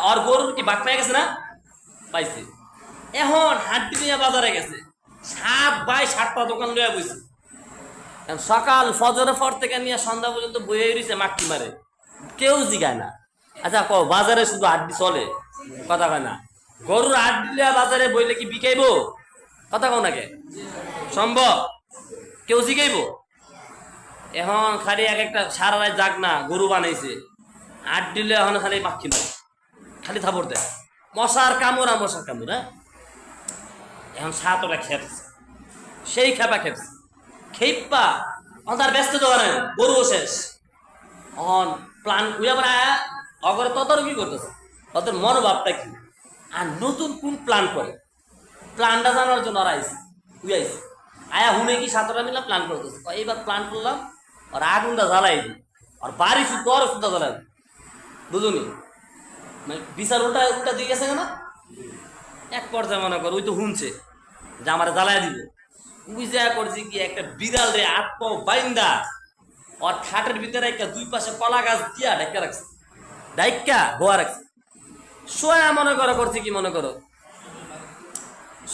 আর গরুর কি বাক পেয়ে গেছে না? পাইছে। এখন হাড্ডি নিয়ে বাজারে গেছে, 7 ভাই 7টা দোকান লইয়া বইছে। সকাল ফজরের পর থেকে নিয়ে সন্ধ্যা পর্যন্ত বইয়ে রয়েছে মাক্কি মারে, কেউ জিগায় না। আচ্ছা বাজারে শুধু আড্ডি চলে, কথা কয় না? গরুর আড্ডি বাজারে বইলে কি বিকাইব? কথা কও নাকি সম্ভব? কেউ জিগাইব? এখন খালি এক একটা সারা রাত জাগ না, গরু বানাইছে, আড্ডি এখন খালি মাক্কি মারে, খালি থাপড় দেয়, মশার কামড় আর মশার কামড়। হ্যাঁ, এখন 7টা খেপছে, সেই খেপা খেপছে, খেপা তার ব্যস্ত দেওয়া নাই, গরু শেষ। অন প্লান উইয়া মানে অগরে তদারকি করতেছে, ওদের মনোভাবটা কি, আর নতুন কোন প্ল্যান করে, প্ল্যানটা জানার জন্য আর আইসি উইয়াইছে আয়া হুনে কি 7টা মিলে প্ল্যান করতেছে। এইবার প্ল্যান করলাম, আর আগুনটা জ্বালাই দিই, আর বাড়ি শুদ্ধ আরো শুদ্ধ জ্বালাই, বুঝুনি? মানে বিচার উল্টা উল্টা দিয়ে গেছে না। এক পর্যায়ে মনে কর ওই তো হুনছে যে আমার জ্বালাই দিব, বুঝা করছি কি একটা বিড়াল রে আত্ম বাইন্দা ওর খাটের ভিতরে একটা 2 পাশে কলা গাছ দিয়া ঢাকা রাখছে, ডাইকা গোয়া রাখছে। সোয়া মনে করো করছে কি, মনে করো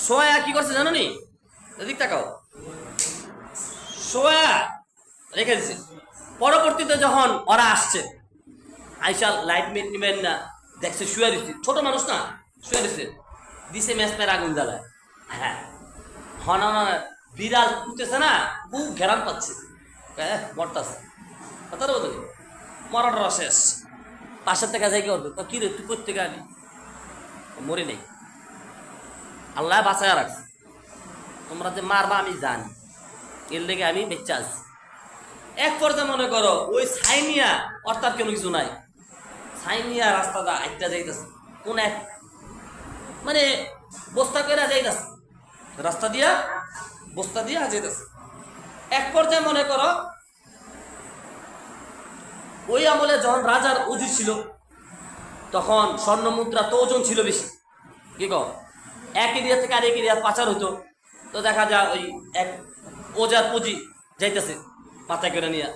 সোয়া কি করছে জানো নি? এদিক তাকাও, সোয়া রেখে দিছে। পরবর্তীতে যখন ওরা আসছে, আইসা লাইট মেট নিবেন না, দেখছে শুয়ে দিচ্ছে, ছোট মানুষ না, শুয়ে দিচ্ছে, দিছে মেসপের আগুন জ্বালায়। হ্যাঁ হন বিড়াল উঠতেছে না, খুব ঘেরান পাচ্ছে, মরতাছে, কথা বলতে মরাটা শেষ। পাশের থেকে যাই কি করবে, কি রে তুই করতে গেলি? মরি নেই, আল্লাহ বাঁচায় রাখছে, তোমরা যে মারবা আমি জানি, এর লেগে আমি বেঁচে আছি। এক পর্যায়ে মনে করো ওই সাইনিয়া, অর্থাৎ কোনো কিছু নাই, সাইনিয়া রাস্তাটা একটা যাইতেছে, কোন এক মানে বস্তা করে যাইতেছে, রাস্তা দিয়া বস্তা দিয়া যাইতেছে। এক পর্যায়ে মনে করো ওই আমলে যখন রাজার উজির ছিল, তখন স্বর্ণ মুদ্রা তো ওজন ছিল বেশি, কি কো এক এরিয়া থেকে আরেক এরিয়া পাচার হতো। তো দেখা যায় ওই এক ওজার পুঁজি যাইতেছে মাথায় করে নিয়ে,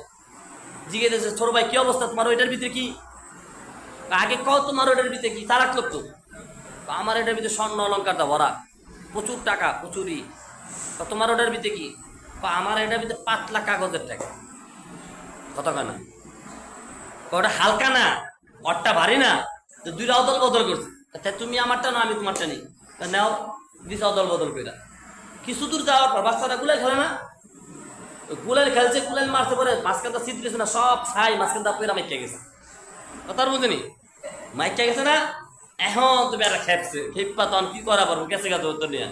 জিজ্ঞেস ছোট ভাই কি অবস্থা তোমার, ওইটার ভিতরে কি? আগে কও তোমার ওটার ভিতরে কি তারাক লোক আমার এটার ভিতরে স্বর্ণ অলঙ্কারটা ভরা, প্রচুর টাকা প্রচুরই। তোমার ওটার ভিতরে কি? আমার এটার ভিতরে পাতলা কাগজের টাকা। কত না ওটা হালকা না, অটটা ভারী না, তো দুইটা অদল বদল করছে। তুমি আমারটা না আমি তোমারটা নেই, নাও দিছে অদল বদল করে। কিছু দূর যাওয়ার পর বাচ্চাটা গুলাই খেলে না, গুলাইল খেলছে, গুলাইল মারছে, পরে মাঝখানটা শীত গেছে না, সব ছাই মাঝখানটা পেরা মাইকা গেছে। কথা বুঝিনি, মাইকা গেছে না। এখন তো বেড়া খেপছে, খেপা তখন কি করা পারবো, গেছে গা তোর নিয়ে।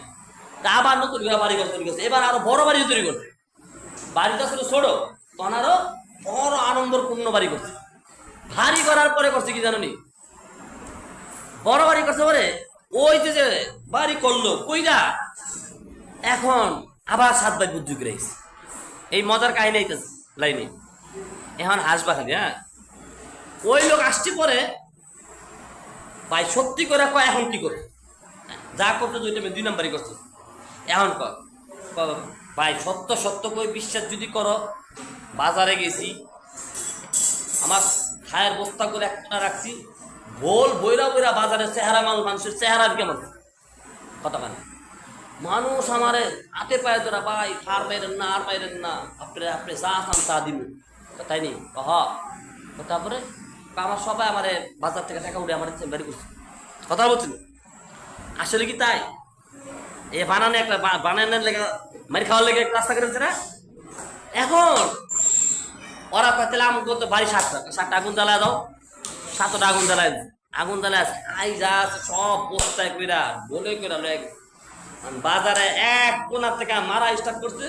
তা আবার নতুন করে বাড়ি ঘর তৈরি করছে, এবার আরো বড় বাড়ি তৈরি করছে। বাড়িটা ছিল ছোট, তখন আরো বড় আনন্দপূর্ণ বাড়ি করছে। ভারী করার পরে করছে কি জানি, বড় বাড়ি করছে পরে ওই যে বাড়ি করলো কইরা এখন আবার 7 ভাই বুদ্ধি করে আইছে। এই মজার কাহিনী আইতেছে লাইনে, এখন হাসবা খালি। হ্যাঁ, ওই লোক আসছে পরে ভাই সত্যি করে কয় এখন কি করে যা করতে দুই টাইমে 2 নাম্বারই করছে। এখন ভাই সত্য সত্য কই বিশ্বাস যদি করো, বাজারে গেছি, আমার খায়ের বস্তা করে একটা রাখছি, ভোল বইরা বইরা বাজারে চেহারা মানুষের চেহারা কেমন কথা কেন মানুষ আমারে হাতে পায়ে ধরা, ভাই আর পাইরেন না, আর পাইরেন না, আপনি আপনি যা খান তা দিব, তাই নি হ। তারপরে আমার সবাই আমার বাজার থেকে টাকা উঠে আমার বের করছে। কথা বলছিল আসলে কি তাই? এ বানানে একটা বানানোর লেগে মারি খাওয়ার লেগে একটা রাস্তা করেছে না। এখন ওরা তাহলে আমি বলতো বাড়ি 7টা আগুন জ্বালায় দাও, 7টা আগুন জ্বালায়, আগুন জ্বালায় আই যা সব বস্তায় কইরা বলে কইরা লেগে বাজারে এক কোনার থেকে মারা স্টার্ট করছে।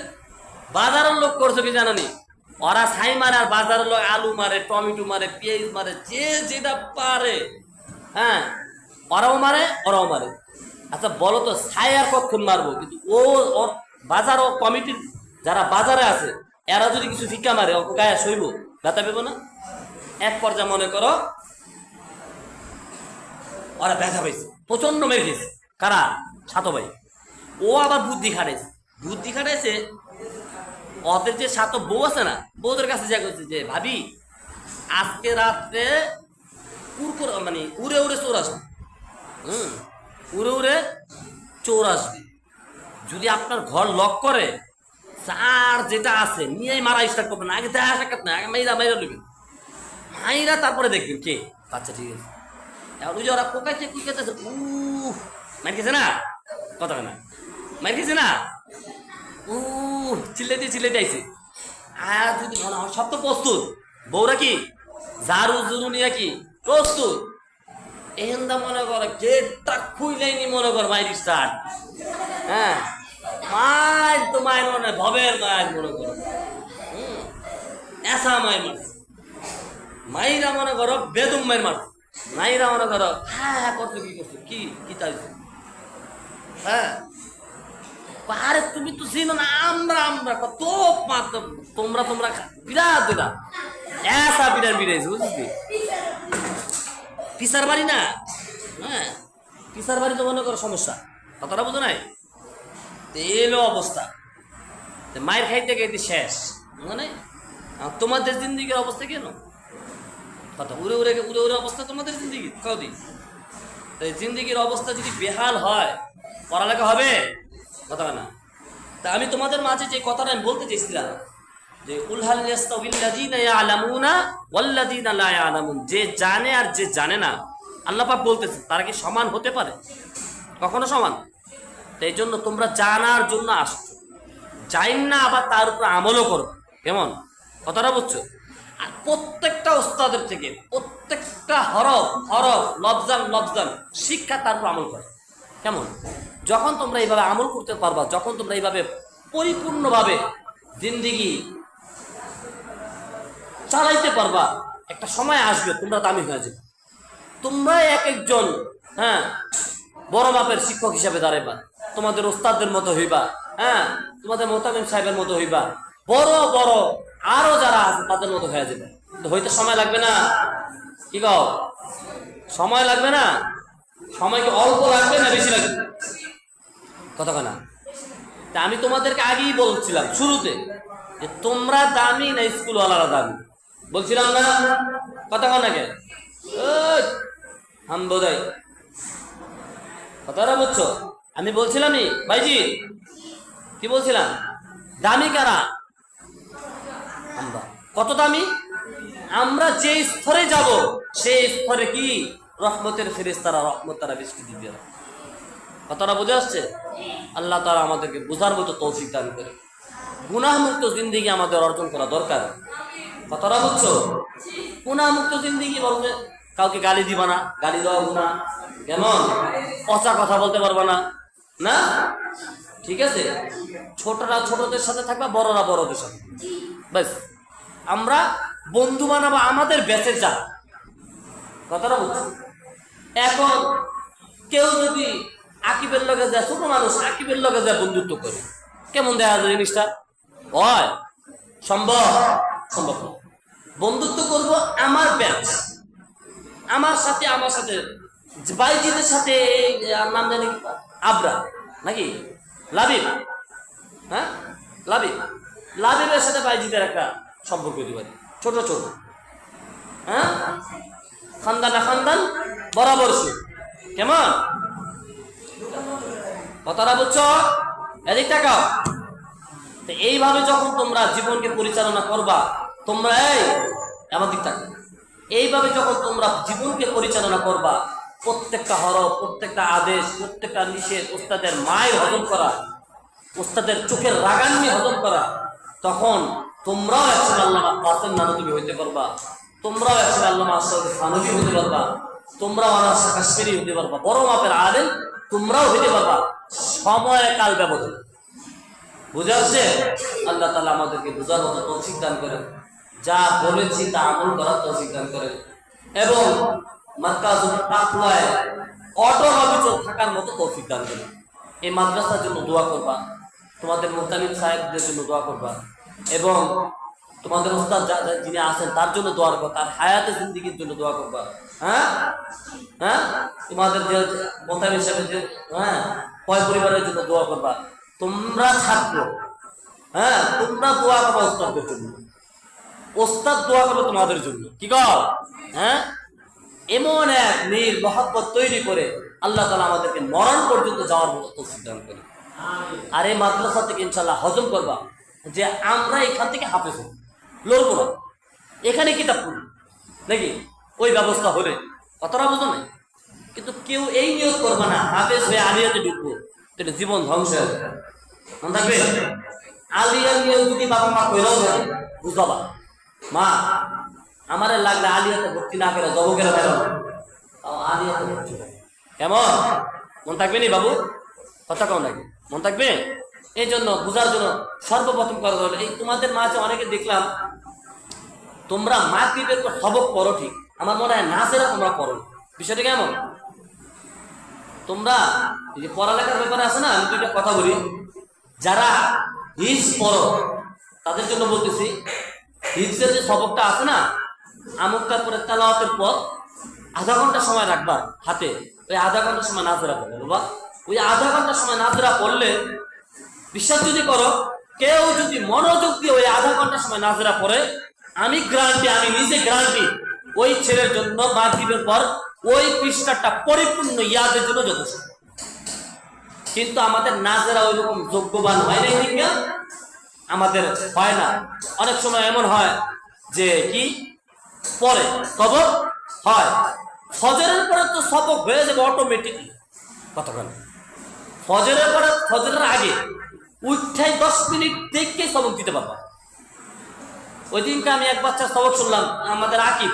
বাজারের লোক করছে কি জানানি, ওরা ছাই মারে আর বাজারের লোক আলু মারে, টমেটো মারে, পেঁয়াজ মারে, যে যেটা পারে। হ্যাঁ, ওরাও মারে ওরাও মারে। আচ্ছা বলো তো ছাই আর কখন মারবো? কিন্তু ও বাজার ও কমিটির যারা বাজারে আছে এরা যদি কিছু ফিকা মারে ও গায়ে সইব, ব্যথা পেব না? এক পর্যায়ে মনে করো ওরা ব্যথা পাইছে, প্রচন্ড মেরে খেয়েছে। কারা? 7 ভাই। ও আবার বুদ্ধি খাটাইছে ওদের যে 7 বউ আছে না, বউদের কাছে যা করছে যে ভাবি আজকে রাত্রে মানে উড়ে উড়ে চোর আসবে। উড়ে উড়ে চোর আসবে, যদি আপনার ঘর লক করে আর যেটা আছে নিয়ে মারা স্টার্ট করবেন, আগে দেখা সাক্ষাৎ না, আগে মাইরা নেবেন, মাইরা তারপরে দেখবেন কে। আচ্ছা ঠিক আছে। এখন ওই যে ওরা কোকাইছে কুইকাইছে, মার খেয়েছে না, কথা না মার খেয়েছে না, চিল্লাইতে আইছে। আর যদি সব তো প্রস্তুত, বউরা কি ঝাড়ু জুরু নিয়ে কি প্রস্তুত। এহেন্দা মনে করে গেটটা খুইলাইনি, মনে কর মাইর স্টার্ট। হ্যাঁ, মায়ের তো মায়ের মনে ভবের মায়ের মনে করো, এসা মায়ের মারছে, মাইরা মনে করো বেদম মায়ের মারছে, মাইরা মনে করো হ্যাঁ হ্যাঁ করছো কি কি চাইছো। হ্যাঁ, আরে তুমি তো চিনো না, আমরা তোমরা বিরাট এসা বিরাট বিরাইছে, বুঝলি পিসার বাড়ি না। হ্যাঁ, পিসার বাড়ি তো মনে করো সমস্যা, কতটা বুঝো নাই? এলো অবস্থা, মায়ের খাইতে খাইতে শেষ। মানে তোমাদের জিন্দিগির অবস্থা কেন কথা উড়ে উড়ে উড়ে উড়ে অবস্থা তোমাদের জিন্দিগি কাউদি। তাই জিন্দিগির অবস্থা যদি বেহাল হয় পড়ালেখা হবে কথা না। তা আমি তোমাদের মাঝে যে কথাটা আমি বলতে চেয়েছিলাম যে উলহাল ইয়াস্তাউিল্লাযীনা ইয়ালামুনা ওয়াল্লাযীনা লা ইয়ালামুন, যে জানে আর যে জানে না, আল্লাহ পাক বলতেছে তারা কি সমান হতে পারে? কখনো সমান। এই জন্য তোমরা জানার জন্য আসছো, জাইন না আবার তার উপর আমলও করো। কেমন কথাটা বুঝছো? আর প্রত্যেকটা ওস্তাদের থেকে প্রত্যেকটা হরফ লফজান শিক্ষা তার উপর আমল করে। কেমন? যখন তোমরা এইভাবে আমল করতে পারবা, যখন তোমরা এইভাবে পরিপূর্ণভাবে জিন্দিগি চালাইতে পারবা, একটা সময় আসবে তোমরা দামি হয়ে যাবে। তোমরা এক একজন বড় মাপের শিক্ষক হিসাবে দাঁড়াইবা, তোমাদের ওস্তাদদের মতো হইবা। হ্যাঁ, তোমাদের মোতামিম সাহেবের মতো হইবা, বড় বড় আরো যারা আছে তাদের মতো হয়ে যাবে। হইতে সময় লাগবে না? কি কও, সময় লাগবে না? সময় কি অল্প লাগবে না বেশি লাগবে? কথা না। তা আমি তোমাদেরকে আগেই বলছিলাম শুরুতে যে তোমরা দামি না স্কুলওয়ালারা দামি, বলছিলাম না? কথা নাকি? বোধাই কথাটা বুঝছো? আমি বলছিলামই ভাইজি, কি বলছিলাম? দামি কারা? আমরা। কত দামি? আমরা যে স্তরে যাব সেই স্তরে কি রহমতের ফেরেশতারা রহমত তারা বৃষ্টি দিবে। কথাটা বুঝে আসছে? আল্লাহ তাআলা আমাদেরকে বুঝার মতো তৌফিক দান করে। গুনাহমুক্ত জিন্দেগি আমাদের অর্জন করা দরকার। কথাটা বুঝছো? গুনাহমুক্ত জিন্দেগি বলতে কাউকে গালি দিবা না, গালি দেওয়া গুনাহ। কেমন? পচা কথা বলতে পারবা না, না? ঠিক আছে? ছোটরা ছোটদের সাথে থাকবা, বড়রা বড়দের সাথে। ব্যাস, আমরা বন্ধু বানাবো আমাদের ব্যাচের যা। কথাটা বুঝছো? এখন কেউ যদি আকিবের লগে যায়, ছোট মানুষ আকিবের লগে যায় বন্ধুত্ব করে, কেমন দেখা যায় জিনিসটা? হয় সম্ভব? সম্ভব না। বন্ধুত্ব করবো আমার ব্যাচ, আমার সাথে বাইজিদের সাথে, নাম জানি আবরা নাকি লাবিব, হ্যাঁ লাবিবের সাথে বাইজিদের একটা সম্পর্ক দিতে পারি, ছোট ছোট, হ্যাঁ, খানদান বরাবর সুর। কেমন? কথাটা বুঝছো? এদিক টাকাও। এইভাবে যখন তোমরা জীবনকে পরিচালনা করবা, তোমরা আমার দিক থাকবে, এইভাবে যখন তোমরা জীবনকে পরিচালনা করবা, প্রত্যেকটা হরফ, প্রত্যেকটা আদেশ, প্রত্যেকটা নিষেধ, ওস্তাদের মায়ের হজম করা, ওস্তাদের চোখের রাগান্নি হজম করা, তখন তোমরাও একজন আল্লামা কাসেম নানবী হইতে পারবা, তোমরাও একজন আল্লামা আশরাফ থানভী হতে পারবা, তোমরাও আনারস কাশ্মীরি হতে পারবা, বড় মাপের আলেম তোমরাও হতে পারবা, সময় কাল ব্যবধান। বুঝা যাচ্ছে? আল্লাহ তাআলা আমাদেরকে বুঝার মতো তৌফিক দান করেন, যা বলেছি তা আমল করার তৌফিক দান করেন, এবং মার্কাজুত তাকওয়ায় অটল অবিচল থাকার মতো তৌফিক দান করেন। এই মাদ্রাসার জন্য দোয়া করবা, তোমাদের মুহতামিম সাহেবদের জন্য দোয়া করবা, এবং তোমাদের উস্তাদ যিনি আছেন তার জন্য দোয়া করবা, তার হায়াতে জিন্দেগির জন্য দোয়া করবা। হ্যাঁ হ্যাঁ, তোমাদের যে মুহতামিম সাহেবের যে কয় পরিবারের জন্য দোয়া করবা। তোমরা ছাত্র, হ্যাঁ, তোমরা দোয়া করবা ওস্তাদদের জন্য, ওস্তাদ দোয়া করবে তোমাদের জন্য। কি কর? হ্যাঁ, এমন এক নীর মহব্বত তৈরি করে আল্লাহ তাআলা আমাদেরকে মরণ পর্যন্ত যাওয়ার মতো তৌফিক দান করে। আর এই মাদ্রাসা থেকে ইনশাআল্লাহ হজম করবা যে আমরা এখান থেকে হাফেজ হব, লড়বো না, এখানে কিতাব পড়ব নাকি, ওই ব্যবস্থা হলে। কতটা বুঝো নাই? কিন্তু কেউ এই নিয়ত করবা না হাফেজ হয়ে আলিয়াতে ঢুকবো, এটা জীবন ধ্বংস হয়ে যাবে। মনে থাকবে, আলিয়ার নিয়ত যদি বাবা মা কইরাও দেয়, বুঝাবা মা আমারে লাগলে আলিয়াতে ভর্তি না করে জবকের বেরো, আলিয়াতে ভর্তি করে। কেমন? মন থাকবে নি বাবু? কথা কম নাকি? মন থাকবে? এই জন্য বুঝার জন্য সর্বপ্রথম করা হলো, এই তোমাদের মাঝে অনেকে দেখলাম তোমরা মাগরিবের পর সবক পড়ো, ঠিক, আমার মনে হয় নাচেরা তোমরা পড়ো। বিষয়টা কেমন? তোমরা এই যে পড়ালেখার ব্যাপারে আছে না, আমি দুইটা কথা বলি, যারা হিফজ পড়ো তাদের জন্য বলতেছি, হিফজের যে সবকটা আছে না, আমুকটার পরে তেলাওয়াতের পর আধা ঘন্টা সময় রাখবা হাতে, ওই আধা ঘন্টা সময় নাজরা পড়বে বাবা। ওই আধা ঘন্টা সময় নাজরা পড়লে বিশ্বাস যদি করো, কেউ যদি মনোযোগ দিয়ে ওই আধা ঘন্টা সময় নাজরা পড়ে, আমি নিজে গ্যারান্টি, ওই ছেলের জন্য মাগরিবের পর ওই পৃষ্ঠাটা পরিপূর্ণ ইয়াদের জন্য যথেষ্ট। কিন্তু আমাদের নাজরা ওই রকম যোগ্যবান হয় না, ঠিক না? আমাদের হয় না। অনেক সময় এমন হয় যে কি পরে সবক হয়, ফজরের পরে তো সবক হয়ে যাবে অটোমেটিকলি। কতক্ষণ ফজরের পরে, ফজরের আগে উঠাই 10 মিনিট দেখে সবক দিতে পারবা। ওই দিনকে আমি এক বাচ্চার সবক শুনলাম, আমাদের আকিব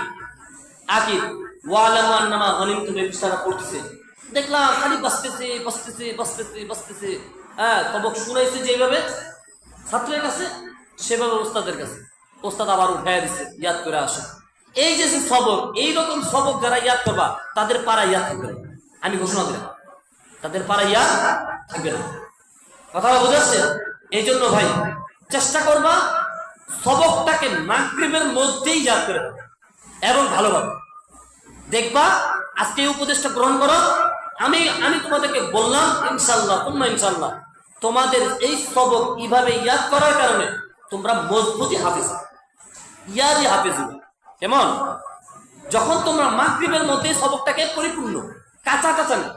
ওয়ালামু আন্নামা গনিমতুম বিশারা পড়তেছে, দেখলাম খালি বসতেছে। হ্যাঁ, সবক শুনাইছে যেভাবে ছাত্রের কাছে, সেভাবে ওস্তাদের কাছে, ওস্তাদ আবার উঠাইয়া দিচ্ছে, ইয়াদ করে আসে। এই যে সবক, এইরকম সবক যারা ইয়াদ করবা তাদের পাড়া ইয়াদ থাকবে না। আমি ঘোষণা দিলাম, তাদের পাড়া ইয়াদ থাকবে না। কথা বুঝাচ্ছে? এই জন্য ভাই চেষ্টা করবা সবকটাকে মাগরিবের মধ্যেই ইয়াদ করে দেবে, এবং ভালোভাবে দেখবা। আজকে এই উপদেশটা গ্রহণ করো। আমি তোমাদেরকে বললাম, ইনশাল্লাহ তোমাদের এই সবক এইভাবে ইয়াদ করার কারণে তোমরা মজবুতি হাফেজ, ইয়াদি হাফেজ। কেমন? যখন তোমরা মাগরিবের মধ্যে সবকটাকে পরিপূর্ণ কাঁচা কাঁচা না,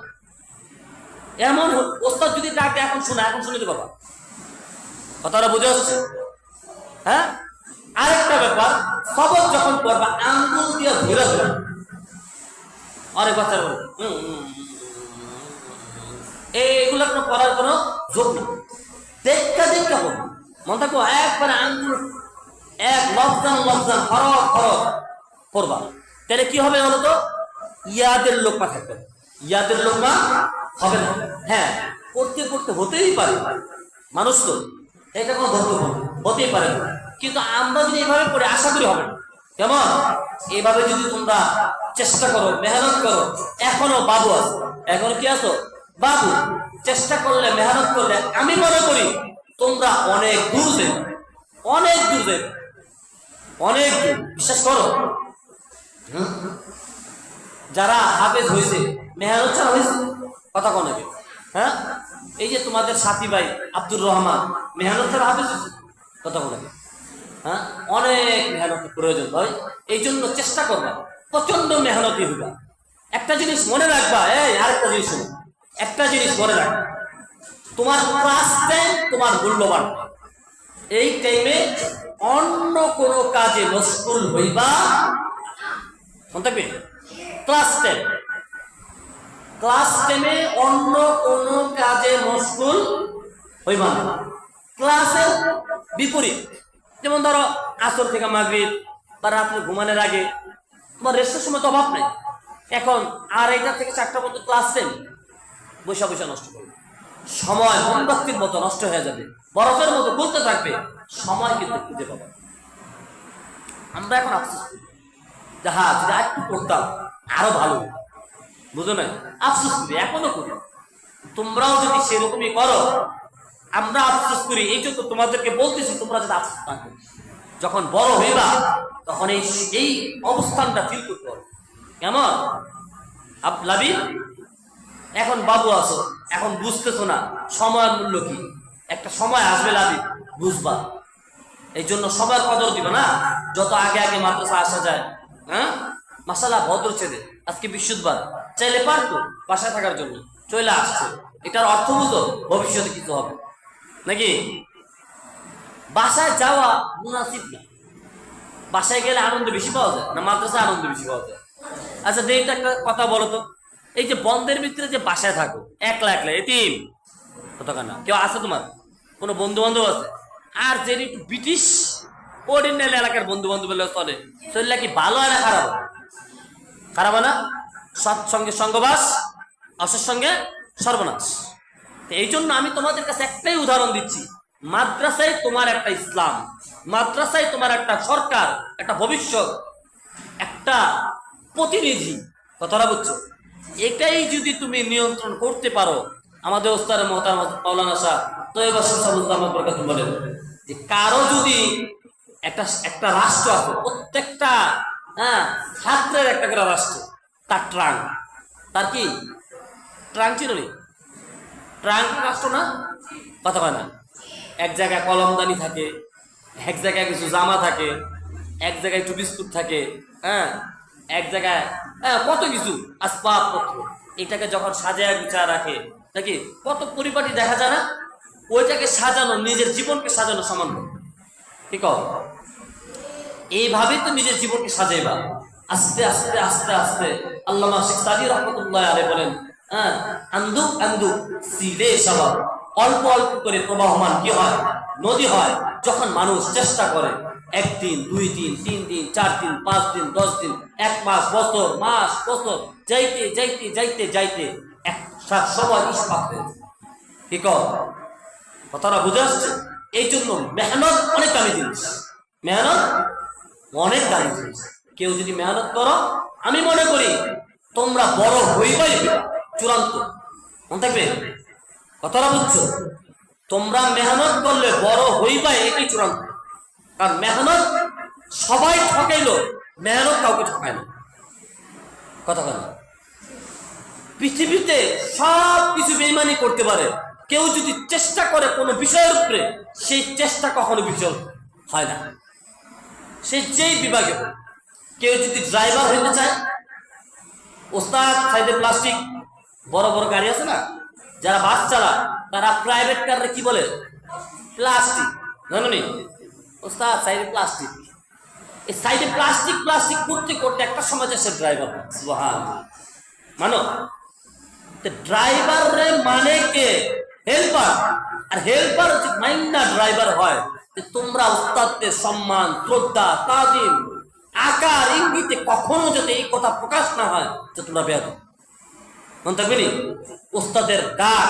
এমন ওস্তাদ যদি ডাকে এখন শোনা, এখন শুনে বাবা, কথাটা বুঝে আসছে? হ্যাঁ, আরেকটা ব্যাপার, সবক যখন পড়বা আঙ্গুল দিয়ে ধরে ধরে, অনেক বাচ্চা বলে এইগুলো কোনো পড়ার কোনো যোগ নেই। দেখা দেখা পড়বো, মনে থাকবো একবারে আঙ্গুল এক লফজান লফজান হরফ হরফ পড়বা। তাহলে কি হবে বলো তো? ইয়াদের লোকমা থাকবে, ইয়াদের লোকমা হবে না। হ্যাঁ, পড়তে পড়তে হতেই পারে, মানুষ তো এটা কোনো ধরতে হতেই পারে না, কিন্তু আমরা যদি এইভাবে পড়ে আশা করি হবে না। কেমন? এইভাবে যদি তোমরা চেষ্টা করো, মেহনত করো, এখনো বাবু আছো, এখনো কি আছো? বাবু। চেষ্টা করলে, মেহনত করলে আমি মনে করি তোমরা অনেক দূর দেবে, অনেক দূর দেবে, অনেক দূর। বিশ্বাস করো, যারা হাফেজ হয়েছে মেহনত ছাড়া হয়েছে কথা কনে। হ্যাঁ, এই যে তোমাদের সাথী ভাই আব্দুর রহমান মেহনত ছাড়া হাফেজ হয়েছে কথা কনে। হ্যাঁ, অনেক মেহনতের প্রয়োজন ভাই, এই জন্য চেষ্টা করবা, প্রচন্ড মেহনতি হইবা। একটা জিনিস মনে রাখবা, এই আরেকটা জিনিস শুনো, একটা জিনিস মনে রাখবা, তোমার ক্লাস টাইম তোমার মূল্যবান। এই টাইমে অন্য কোনো কাজে মশগুল হইবা, মনে থাকবে? ক্লাস টাইমে অন্য কোনো কাজে মশগুল হইবা না। ক্লাসের বিপরীত, যেমন ধরো আসর থেকে মাগরিব বা রাত্রে ঘুমানোর আগে তোমার রেস্টের সময় তো অভাব নেই। এখন আর 2টা থেকে 4টা পর্যন্ত ক্লাস টাইম বৈশা বৈশা নষ্ট করবে, সময় মোমবাতির মতো নষ্ট হয়ে যাবে, বরফের মতো বলতে থাকবে, সময় কিন্তু খুঁজে পাবে। আমরা এখন আফসোস করি যে হ্যাঁ, যদি আর একটু করতাম আরো ভালো, বুঝো না? আফসোস করি, এখনো করি। তোমরাও যদি সেরকমই করো, আমরা আফসোস করি। এই জন্য তোমাদেরকে বলতেছি, তোমরা যদি আফসোস না করো, যখন বড় হইবা তখন এই অবস্থানটা ফিল করতে হবে। কেমন লাবি? এখন বাবু আছো, এখন বুঝতেছো না সময়ের মূল্য কি। একটা সময় আসবে লাবি, বুঝবা। এই জন্য সময়ের কদর দিবে না, যত আগে আগে মাদ্রাসা আসা যায়। হ্যাঁ, মাশাআল্লাহ, ভদ্র ছেলে, আজকে বৃহস্পতিবার, চাইলে পারতো বাসায় থাকার জন্য, চলে আসছে। এটার অর্থ বুঝো ভবিষ্যতে কিছু হবে নাকি? বাসায় যাওয়া মুনাসিব না। বাসায় গেলে আনন্দ বেশি পাওয়া যায় না মাদ্রাসায় আনন্দ বেশি পাওয়া যায়? আচ্ছা দেখি তো, একটা কথা বলো তো, এই যে বন্ধের ভিতরে যে বাসায় থাকো একলা একলা, এতিম কতক্ষণ না, কেউ আছে তোমার? কোনো বন্ধু বান্ধব আছে? আর যে একটু ব্রিটিশ অর্ডিনারি এলাকার বন্ধু বান্ধব চলে, শরীরটা কি ভালো হয় না খারাপ? খারাপ হয় না? সৎসঙ্গে সঙ্গবাস, অসৎসঙ্গে সর্বনাশ। এই জন্য আমি তোমাদের কাছে একটাই উদাহরণ দিচ্ছি, মাদ্রাসায় তোমার একটা ইসলাম, মাদ্রাসায় তোমার একটা সরকার, একটা ভবিষ্যৎ, একটা প্রতিনিধি, কথাটা বুঝছো? এটাই যদি তুমি নিয়ন্ত্রণ করতে পারো, আমাদের ওস্তাদ মাওলানা শাহ তৈয়ব সাহেব বলেন যে কারো যদি একটা রাষ্ট্র আছে, প্রত্যেকটা ছাত্রের একটা করে রাষ্ট্র, তার ট্রাঙ্ক, তার কি ট্রাঙ্ক ছিল নি? ট্রাঙ্ক রাষ্ট্র না? কথা হয় না? এক জায়গায় কলমদানি থাকে, এক জায়গায় কিছু জামা থাকে, এক জায়গায় একটু বিস্কুট থাকে, হ্যাঁ, এক জায়গায় কত কিছু আসবাবপত্র। এটাকে যখন সাজায় গুছা রাখে নাকি, কত পরিপাটি দেখা যায় না? ওইটাকে সাজানো, নিজের জীবনকে সাজানো সমান। ঠিক আছে? এইভাবে তো নিজের জীবনকে সাজাইবা, আস্তে আস্তে আস্তে আস্তে। আল্লামা শেখ সাদি রহমতুল্লাহ আলাইহি বলেন, হ্যাঁ, আন্দুক আন্দুক সিলে সবাব, অল্প অল্প করে প্রবাহমান কি হয়? নদী হয়। যখন মানুষ চেষ্টা করে 1 দিন 2 দিন 3 দিন 4 দিন 5 দিন 10 দিন 1 মাস বছর মাস বছর যাইতে যাইতে যাইতে যাইতে একটা সময় ইস্পাত হয়ে যায়। ঠিক কথাটা বুঝে আসছে? এই জন্য মেহনত অনেক দামি জিনিস, মেহনত অনেক দামি জিনিস। কেউ যদি মেহনত করো, আমি মনে করি তোমরা বড় হইবাই চূড়ান্ত। মনে থাকবে কথাটা, বুঝছো? তোমরা মেহনত করলে বড় হইবাই, এটাই চূড়ান্ত। কারণ মেহনত সবাই ঠকাইলো, মেহনত কাউকে ঠকায় না। কথা বলে পৃথিবীতে সব কিছু বেঈমানি করতে পারে, কেউ যদি চেষ্টা করে কোনো বিষয়ের উপরে, সেই চেষ্টা কখনো বিফল হয় না, সে যেই বিভাগে। কেউ যদি ড্রাইভার হইতে চায়, ওস্তাদ সাইডে প্লাস্টিক, বড় বড় গাড়ি আছে না, যারা বাস চালায় তারা প্রাইভেট কারে কি বলে? প্লাস্টিক। জানি ওস্তাদ সাইডে প্লাস্টিক, এই সাইডে প্লাস্টিক প্লাস্টিক করতে করতে একটা সময় সে ড্রাইভার। সুবহানাল্লাহ। মানো ড্রাইভার রে মানে কে? হেল্পার। আর হেল্পার যদি মাইন্না ড্রাইভার হয়, তোমরা উস্তাদদের সম্মান, শ্রদ্ধা, তাজিম, আকার ইঙ্গিতে কখনো যদি এই কথা প্রকাশ না হয় যে তোমরা বেয়াদব। মনে থাকবে নি? উস্তাদের ডাক,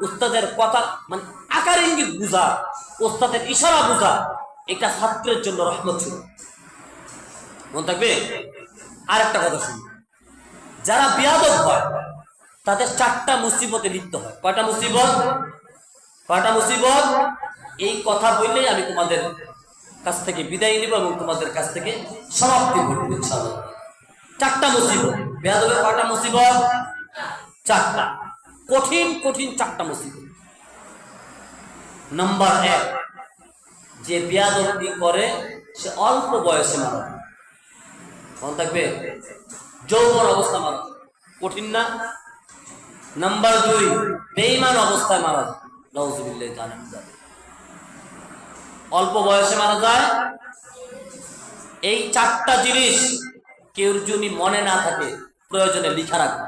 উস্তাদের কথা মানে আকার ইঙ্গিত বুঝা, উস্তাদের ইশারা বুঝা, এটা ছাত্রের জন্য রহমত ছিল। মনে থাকবে? আর একটা কথা শুনি, যারা বেয়াদব হয় তাদের 4টা মুসিবতে লিপ্ত হয়। কয়টা মুসিবত? কয়টা মুসিবত? এই কথা বললেই আমি তোমাদের কাছ থেকে বিদায় নিব এবং তোমাদের কাছ থেকে সমাপ্তি ঘটব ইনশাআল্লাহ। 4টা মুসিবত। বেয়াদবের কয়টা মুসিবত? 4টা। কঠিন কঠিন 4টা মুসিবত। নাম্বার 1, যে বেয়াদবি করে সে অল্প বয়সে মারা যায়। মনে থাকবে? যৌবন অবস্থা মারা যায়। কঠিন না? নাম্বার 2, বেঈমান অবস্থায় মারা যায়। নাউযুবিল্লাহি তাআলা। অল্প বয়সে মারা যায়। এই 4টা জিনিস কেউ যদি মনে না থাকে প্রয়োজনে লিখা রাখবে,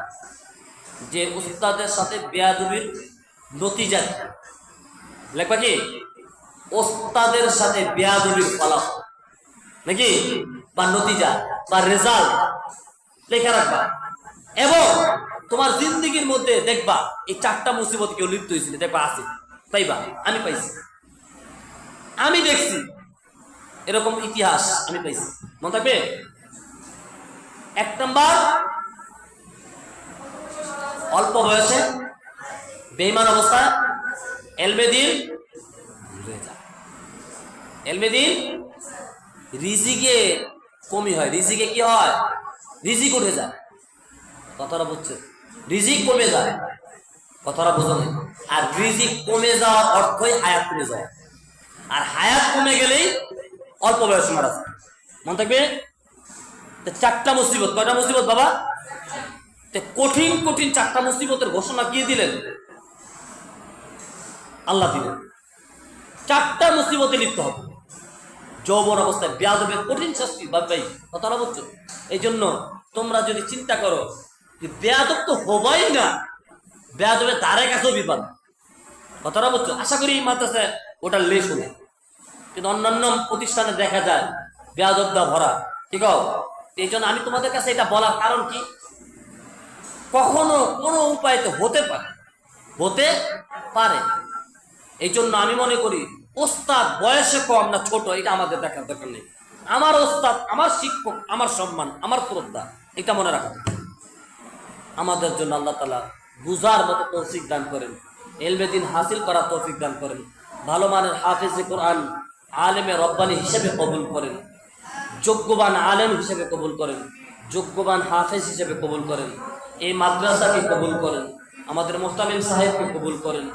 যে উস্তাদের সাথে বেয়াদবির নতিজা লেখবা কি? উস্তাদের সাথে বেয়াদবির ফলাফল নাকি, বা নতিজা বা রেজাল্ট লেখা রাখবা। এবং তোমার জিন্দেগির মধ্যে দেখবা এই 4টা মুসিবত কেউ লিপ্ত হয়েছিল, দেখবা আছে, পাইবা। আমি পাইছি, আমি দেখছি, এরকম ইতিহাস আমি পাইছি। মনে থাকবে? 1 নাম্বার, অল্প বয়সে বেঈমান অবস্থা, এলমে দিন ভুলে যায়। এলমে দিন রিজিকে কমি হয়। রিজিকে কি হয়? রিজিক উঠে যায়। কথাটা বুঝছে? রিজিক কমে যায়। কথাটা বোঝা নেই। আর রিজিক কমে যাওয়ার অর্থই হায়াত কমে যাওয়া। আর হায়াত কমে গেলেই অল্প বয়সে মারা যায়। মনে থাকবে? 4টা মুসিবত। কয়টা মুসিবত বাবা? কঠিন কঠিন 4টা মুসিবতের ঘোষণা কি দিলেন? আল্লাহ দিলেন। 4টা মুসিবতে লিপ্ত হবে। যৌবন অবস্থায় বেয়াদবের কঠিন শাস্তি। ভাই কথাটা বুঝছো? এই জন্য তোমরা যদি চিন্তা করো যে বেয়াদব তো হবাই না, বেয়াদবের ধারে কাছেও বিপদ। কথাটা বুঝছো? আশা করি এই মাদ্রাসায় ওটা লেশ হবে, কিন্তু অন্যান্য প্রতিষ্ঠানে দেখা যায় বেয়াদবদা ভরা। ঠিক আছে? এই জন্য আমি তোমাদের কাছে এটা বলার কারণ কি, কখনো কোনো উপায় তো হতে পারে, হতে পারে। এই জন্য আমি মনে করি ওস্তাদ বয়সে কম না ছোট এটা আমাদের দেখার দরকার নেই। আমার ওস্তাদ, আমার শিক্ষক, আমার সম্মান, আমার শ্রদ্ধা, এটা মনে রাখা আমাদের জন্য আল্লাহ তাআলা বুঝার মতো তৌফিক দান করেন, ইলমে দ্বীন হাসিল করার তৌফিক দান করেন, ভালো মানের হাফেজে কোরআন, আলেমে রব্বানি হিসেবে কবুল করেন, যোগ্যবান আলেম হিসেবে কবুল করেন, যোগ্যবান হাফেজ হিসেবে কবুল করেন। এই মাদ্রাসাকে কবুল করেন, আমাদের মুহতামিম সাহেবকে কবুল করেন।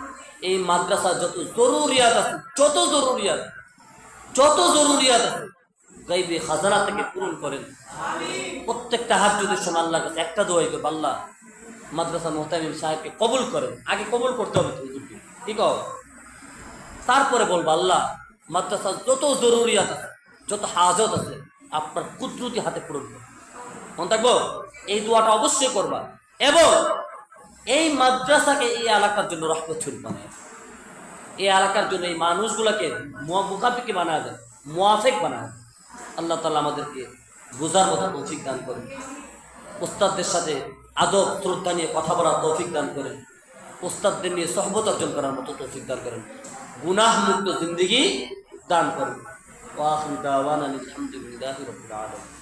এই মাদ্রাসা যত জরুরিয়াত আছে, যত জরুরিয়াত আছে গায়বী খাজানা থেকে পূরণ করেন। প্রত্যেকটা হাত যদি শোনা আল্লাহর কাছে একটা দোয়াই করবে, আল্লাহ মাদ্রাসা মুহতামিম সাহেবকে কবুল করেন। আগে কবুল করতে হবে তো, ঠিক আছে? তারপরে বলবো আল্লাহ মাদ্রাসার যত জরুরিয়াত আছে, যত হাজত আছে আপনার কুদরতি হাতে পূরণ করবে। মনে থাকবো? এই দোয়াটা অবশ্যই করবা। এবং এই মাদ্রাসাকে এই এলাকার জন্য রহমত শরীফ বানায়, এই এলাকার জন্য এই মানুষগুলোকে মুখাফিকে বানায় দেয়, মুয়াফিক বানায়। আল্লাহ তাআলা আমাদেরকে বোঝার মতো তৌফিক দান করেন, উস্তাদদের সাথে আদব শ্রদ্ধা নিয়ে কথা বলার তৌফিক দান করেন, উস্তাদদের নিয়ে সহবত অর্জন করার মতো তৌফিক দান করেন, গুনাহ মুক্ত জিন্দেগি দান করেন। ওয়া আখিরু দাওয়ানা আলহামদুলিল্লাহি রাব্বিল আলামিন।